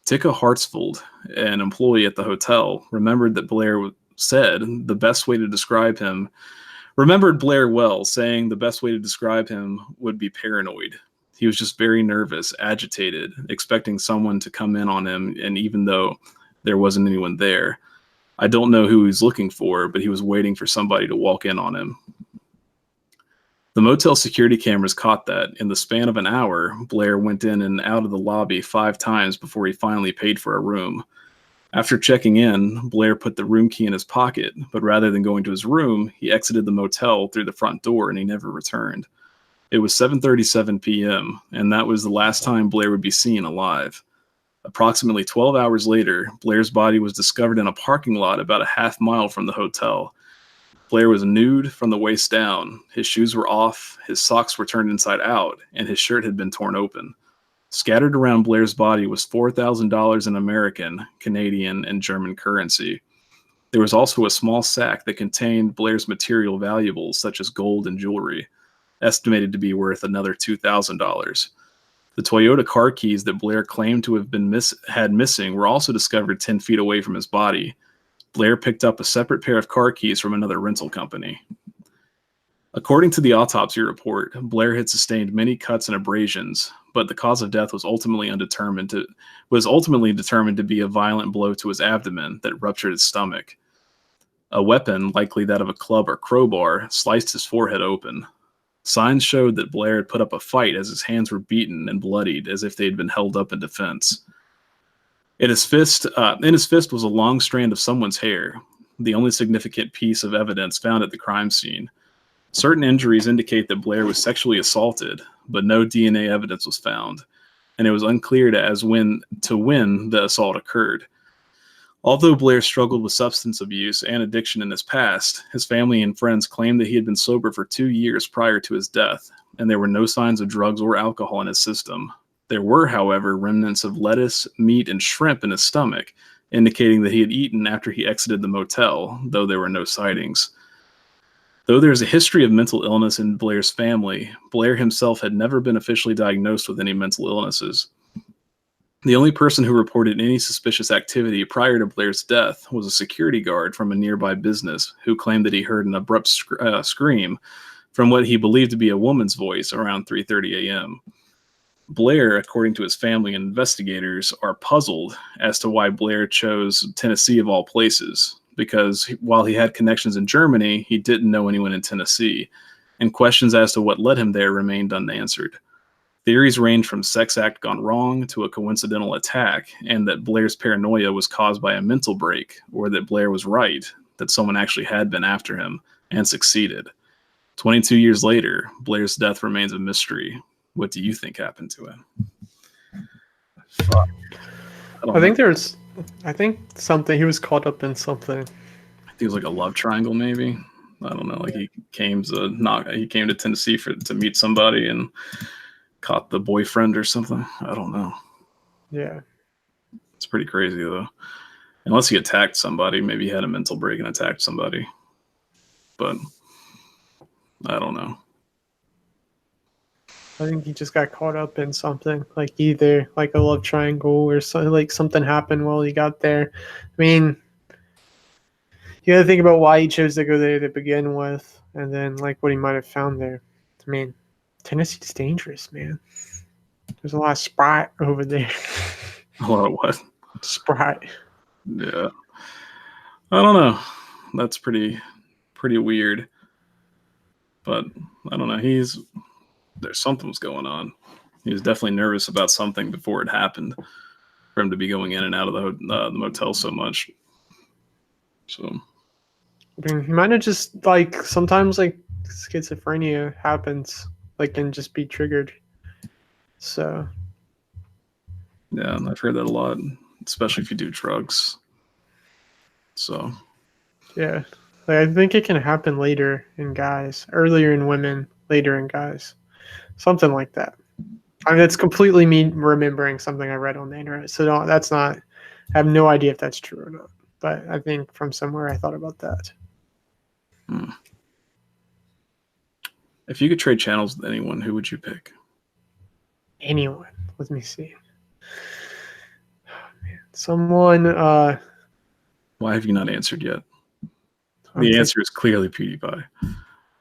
Tika Hartsfield, an employee at the hotel, remembered Blair well, saying the best way to describe him would be paranoid. He was just very nervous, agitated, expecting someone to come in on him, and even though there wasn't anyone there. I don't know who he was looking for, but he was waiting for somebody to walk in on him. The motel security cameras caught that. In the span of an hour, Blair went in and out of the lobby 5 times before he finally paid for a room. After checking in, Blair put the room key in his pocket, but rather than going to his room, he exited the motel through the front door and he never returned. It was 7:37 p.m., and that was the last time Blair would be seen alive. Approximately 12 hours later, Blair's body was discovered in a parking lot about a half mile from the hotel. Blair was nude from the waist down, his shoes were off, his socks were turned inside out, and his shirt had been torn open. Scattered around Blair's body was $4,000 in American, Canadian, and German currency. There was also a small sack that contained Blair's material valuables such as gold and jewelry, estimated to be worth another $2,000. The Toyota car keys that Blair claimed to have been missing were also discovered 10 feet away from his body. Blair picked up a separate pair of car keys from another rental company. According to the autopsy report, Blair had sustained many cuts and abrasions, but the cause of death was ultimately determined to be a violent blow to his abdomen that ruptured his stomach. A weapon, likely that of a club or crowbar, sliced his forehead open. Signs showed that Blair had put up a fight as his hands were beaten and bloodied as if they had been held up in defense. In his fist was a long strand of someone's hair, the only significant piece of evidence found at the crime scene. Certain injuries indicate that Blair was sexually assaulted, but no DNA evidence was found, and it was unclear when the assault occurred. Although Blair struggled with substance abuse and addiction in his past, his family and friends claimed that he had been sober for 2 years prior to his death, and there were no signs of drugs or alcohol in his system. There were, however, remnants of lettuce, meat, and shrimp in his stomach, indicating that he had eaten after he exited the motel, though there were no sightings. Though there is a history of mental illness in Blair's family, Blair himself had never been officially diagnosed with any mental illnesses. The only person who reported any suspicious activity prior to Blair's death was a security guard from a nearby business who claimed that he heard an abrupt scream from what he believed to be a woman's voice around 3:30 a.m. Blair, according to his family and investigators, are puzzled as to why Blair chose Tennessee of all places, because while he had connections in Germany, he didn't know anyone in Tennessee, and questions as to what led him there remained unanswered. Theories range from sex act gone wrong to a coincidental attack, and that Blair's paranoia was caused by a mental break, or that Blair was right, that someone actually had been after him and succeeded. 22 years later, Blair's death remains a mystery. What do you think happened to him? I think something, he was caught up in something. I think it was like a love triangle, maybe. I don't know. Like he came to Tennessee to meet somebody and caught the boyfriend or something. I don't know. Yeah. It's pretty crazy though. Unless he attacked somebody, maybe he had a mental break and attacked somebody. But I don't know. I think he just got caught up in something, like either like a love triangle or something, like something happened while he got there. I mean, You got to think about why he chose to go there to begin with, and then like what he might have found there. I mean, Tennessee's dangerous, man. There's a lot of Sprite over there. A lot of what? Sprite. Yeah. I don't know. That's pretty weird. But I don't know. There's something was going on. He was definitely nervous about something before it happened for him to be going in and out of the motel so much. So I mean, he might have just like sometimes like schizophrenia happens, like and just be triggered. So yeah, I've heard that a lot, especially if you do drugs. So yeah, like, I think it can happen later in guys, earlier in women, later in guys, something like that. I mean, it's completely me remembering something I read on the internet. So that's not. I have no idea if that's true or not. But I think from somewhere I thought about that. if you could trade channels with anyone, who would you pick? Anyone? Let me see. Oh, man. Someone. Why have you not answered yet? I'm The answer is clearly PewDiePie.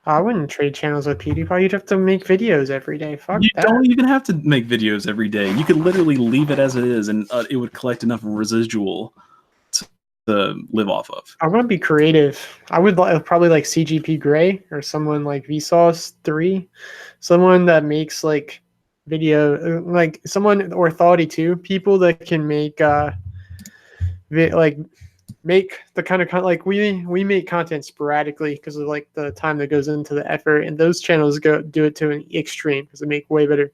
I wouldn't trade channels with PewDiePie. You'd have to make videos every day. Fuck You that. don't even have to make videos every day. You could literally leave it as it is, and it would collect enough residual to live off of. I want to be creative. I would probably like CGP Grey or someone like Vsauce 3, someone that makes like video, like someone or Thoughty too. People that can make like make the kind of like we make content sporadically because of like the time that goes into the effort, and those channels do it to an extreme because they make way better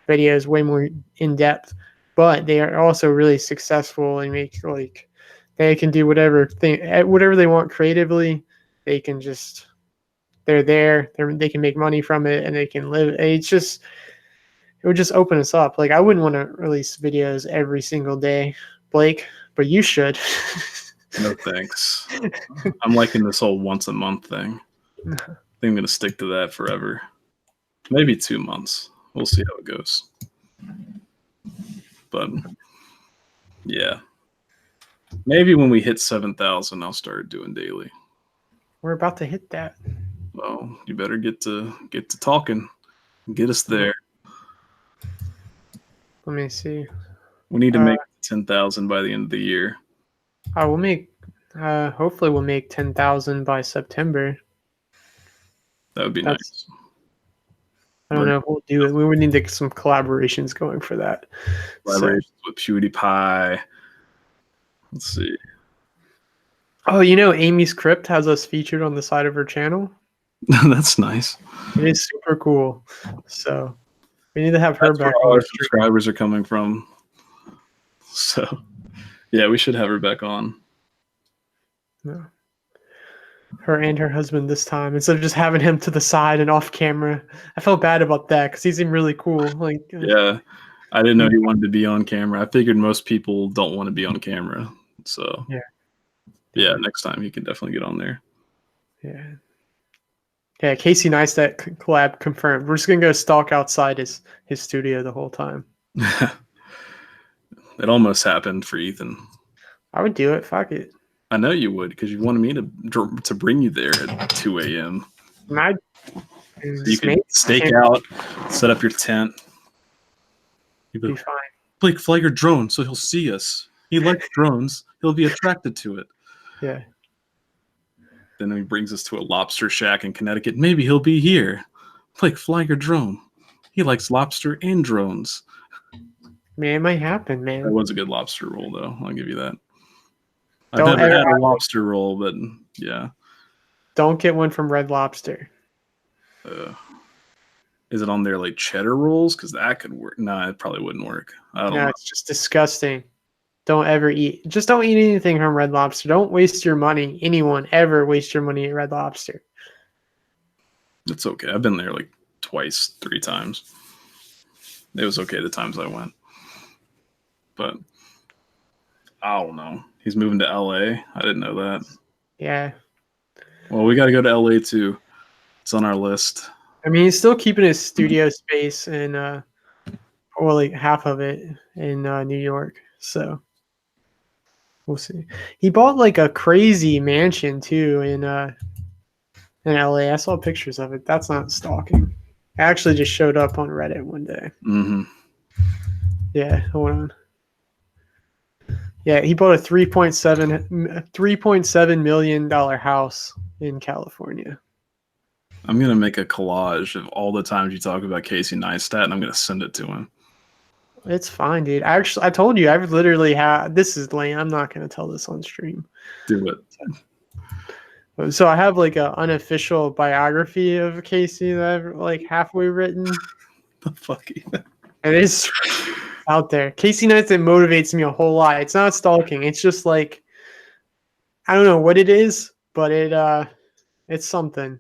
videos, way more in depth, but they are also really successful and make like they can do whatever they want creatively. They can just they can make money from it and they can live. It would just open us up. Like I wouldn't want to release videos every single day, Blake, but you should. No thanks. I'm liking this whole once a month thing. I think I'm gonna stick to that forever. Maybe 2 months. We'll see how it goes. But yeah, maybe when we hit 7,000, I'll start doing daily. We're about to hit that. Well, you better get to talking. Get us there. Let me see. We need to make 10,000 by the end of the year. We'll make. Hopefully, we'll make 10,000 by September. That would be nice. I don't know if we'll do it. We would need to get some collaborations going for that. Collaborations with PewDiePie. Let's see. Oh, you know, Amy's Crypt has us featured on the side of her channel. That's nice. It is super cool. So we need to have her back. Where all our subscribers are coming from. So yeah, we should have her back on. No. Her and her husband this time, instead of just having him to the side and off camera. I felt bad about that because he seemed really cool. Like yeah, I didn't know he wanted to be on camera. I figured most people don't want to be on camera. So yeah, next time he can definitely get on there. Yeah, Casey Neistat collab confirmed. We're just gonna go stalk outside his studio the whole time. It almost happened for Ethan. I would do it. Fuck it. I know you would, because you wanted me to bring you there at 2 a.m. So you can stake out, set up your tent. You'd be fine. Blake, fly your drone so he'll see us. He likes drones. He'll be attracted to it. Yeah. Then he brings us to a lobster shack in Connecticut. Maybe he'll be here. Blake, fly your drone. He likes lobster and drones. Man, it might happen, man. That was a good lobster roll, though. I'll give you that. I've never had a lobster roll, but yeah. Don't get one from Red Lobster. Is it on their like cheddar rolls? Because that could work. No, it probably wouldn't work. I don't know. It's just disgusting. Don't ever eat. Just don't eat anything from Red Lobster. Don't waste your money. Anyone ever waste your money at Red Lobster. It's okay. I've been there like twice, 3 times. It was okay the times I went. But I don't know. He's moving to LA. I didn't know that. Yeah. Well, we got to go to LA too. It's on our list. I mean, he's still keeping his studio space in, or like half of it in New York. So We'll see. He bought like a crazy mansion too in LA. I saw pictures of it. That's not stalking. It actually just showed up on Reddit one day. Mm-hmm. Yeah, hold on. Yeah, he bought a $3.7 million house in California. I'm gonna make a collage of all the times you talk about Casey Neistat, and I'm gonna send it to him. It's fine, dude. I told you, I've literally had. This is lame. I'm not gonna tell this on stream. Do it. So I have like an unofficial biography of Casey that I've like halfway written. The fuck? And it's out there. Casey Neistat motivates me a whole lot. It's not stalking. It's just like I don't know what it is, but it's something.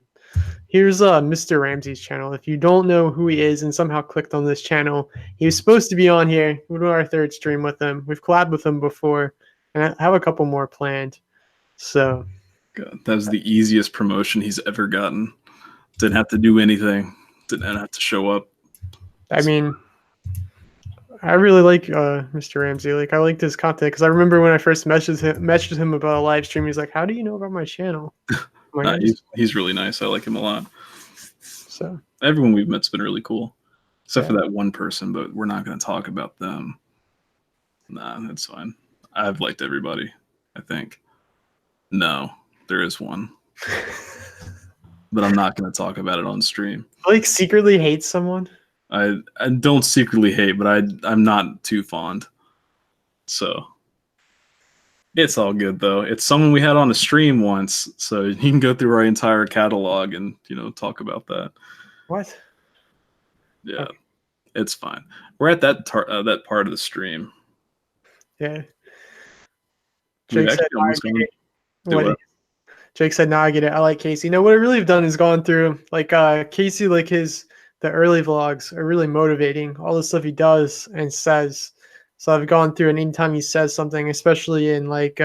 Here's Mr. Ramsay's channel. If you don't know who he is and somehow clicked on this channel, he was supposed to be on here. We'll do our third stream with him. We've collabed with him before, and I have a couple more planned. So God, that was the easiest promotion he's ever gotten. Didn't have to do anything. Didn't have to show up. I mean, I really like Mr. Ramsay. Like I liked his content because I remember when I first messaged him about a live stream. He's like, "How do you know about my channel?" Nah, he's really nice. I like him a lot. So everyone we've met's been really cool, except Yeah. for that one person. But we're not going to talk about them. Nah, that's fine. I've liked everybody. I think. No, there is one, but I'm not going to talk about it on stream. like secretly hates someone. I don't secretly hate, but I'm not too fond. So it's all good though. It's someone we had on a stream once, so you can go through our entire catalog and talk about that. What? Yeah, Okay. It's fine. We're at that part of the stream. Yeah. We've Jake said, actually almost gone. what? Jake said, "No, I get it. I like Casey." No, what I really have done is gone through like Casey, like the early vlogs are really motivating. All the stuff he does and says. So I've gone through, and anytime he says something, especially in like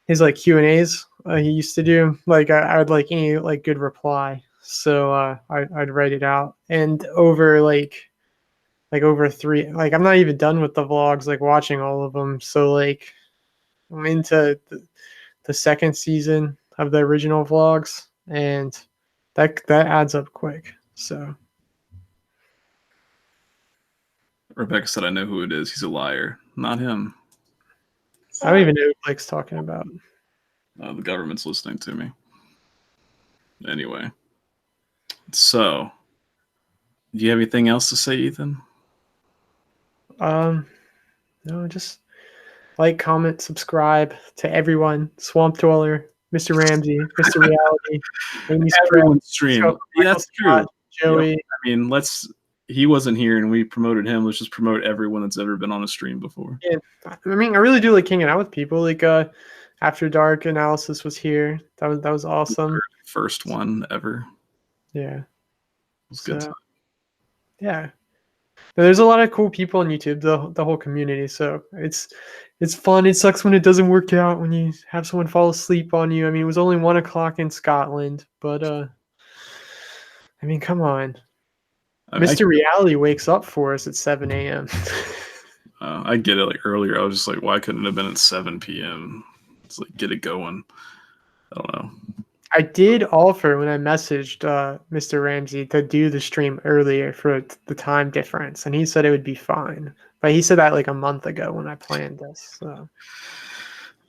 his like Q&As he used to do, like I would like any like good reply. So I'd write it out, and over like over three, like I'm not even done with the vlogs, like watching all of them. So like I'm into the second season of the original vlogs, and that adds up quick. So Rebecca said, "I know who it is. He's a liar. Not him." I don't even know who Blake's talking about. The government's listening to me. Anyway, so do you have anything else to say, Ethan? No, just like, comment, subscribe to everyone. Swamp Dweller, Mr. Ramsay, Mr. Reality, Amy Everyone's stream. Yeah, that's Scott, true. Joey. Yep. I mean, he wasn't here and we promoted him. Let's just promote everyone that's ever been on a stream before. Yeah, I mean, I really do like hanging out with people. Like After Dark Analysis was here. That was awesome. First one ever. Yeah. It was good time. Yeah. There's a lot of cool people on YouTube, the whole community. So it's fun. It sucks when it doesn't work out, when you have someone fall asleep on you. I mean, it was only 1 o'clock in Scotland, but I mean, come on. Mr. Reality wakes up for us at 7 a.m. I get it. Like earlier, I was just like, why couldn't it have been at 7 p.m.? It's like, get it going. I don't know. I did offer when I messaged Mr. Ramsay to do the stream earlier for the time difference, and he said it would be fine. But he said that like a month ago when I planned this. So.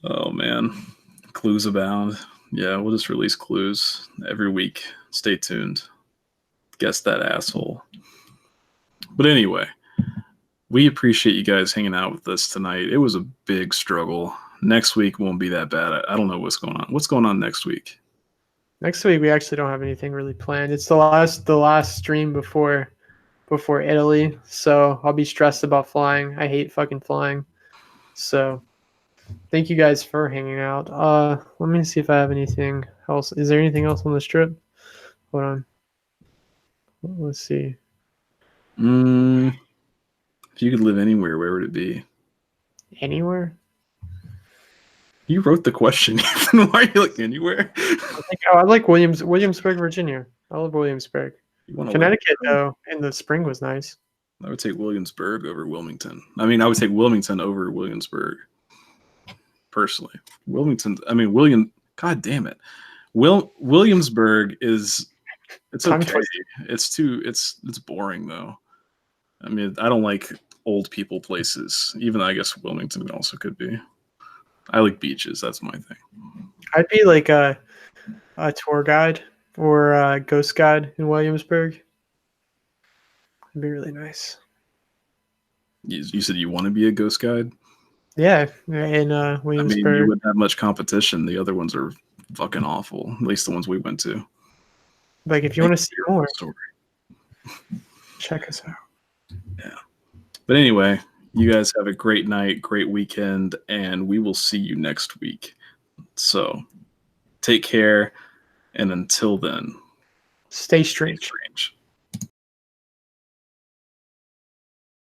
Oh man, clues abound. Yeah, we'll just release clues every week. Stay tuned. Guess that asshole. But anyway, we appreciate you guys hanging out with us tonight. It was a big struggle. Next week won't be that bad. I don't know what's going on. What's going on next week? Next week we actually don't have anything really planned. It's the last stream before Italy, so I'll be stressed about flying. I hate fucking flying. So thank you guys for hanging out. Let me see if I have anything else. Is there anything else on this trip? Hold on. Let's see. If you could live anywhere, where would it be? Anywhere? You wrote the question. Why are you like anywhere? I like Williamsburg, Virginia. I love Williamsburg. Connecticut, though, in the spring was nice. I would take Williamsburg over Wilmington. I mean, I would take Wilmington over Williamsburg. personally. God damn it. Williamsburg it's Tongue okay. twister. It's boring though. I mean, I don't like old people places. Even though I guess Wilmington also could be. I like beaches. That's my thing. I'd be like a tour guide or a ghost guide in Williamsburg. It'd be really nice. You said you want to be a ghost guide? Yeah, in I mean, Williamsburg. you wouldn't have much competition. The other ones are fucking awful. At least the ones we went to. Like, if you want to see more, Story. check us out. Yeah. But anyway, you guys have a great night, great weekend, and we will see you next week. So take care, and until then, Stay strange. stay strange.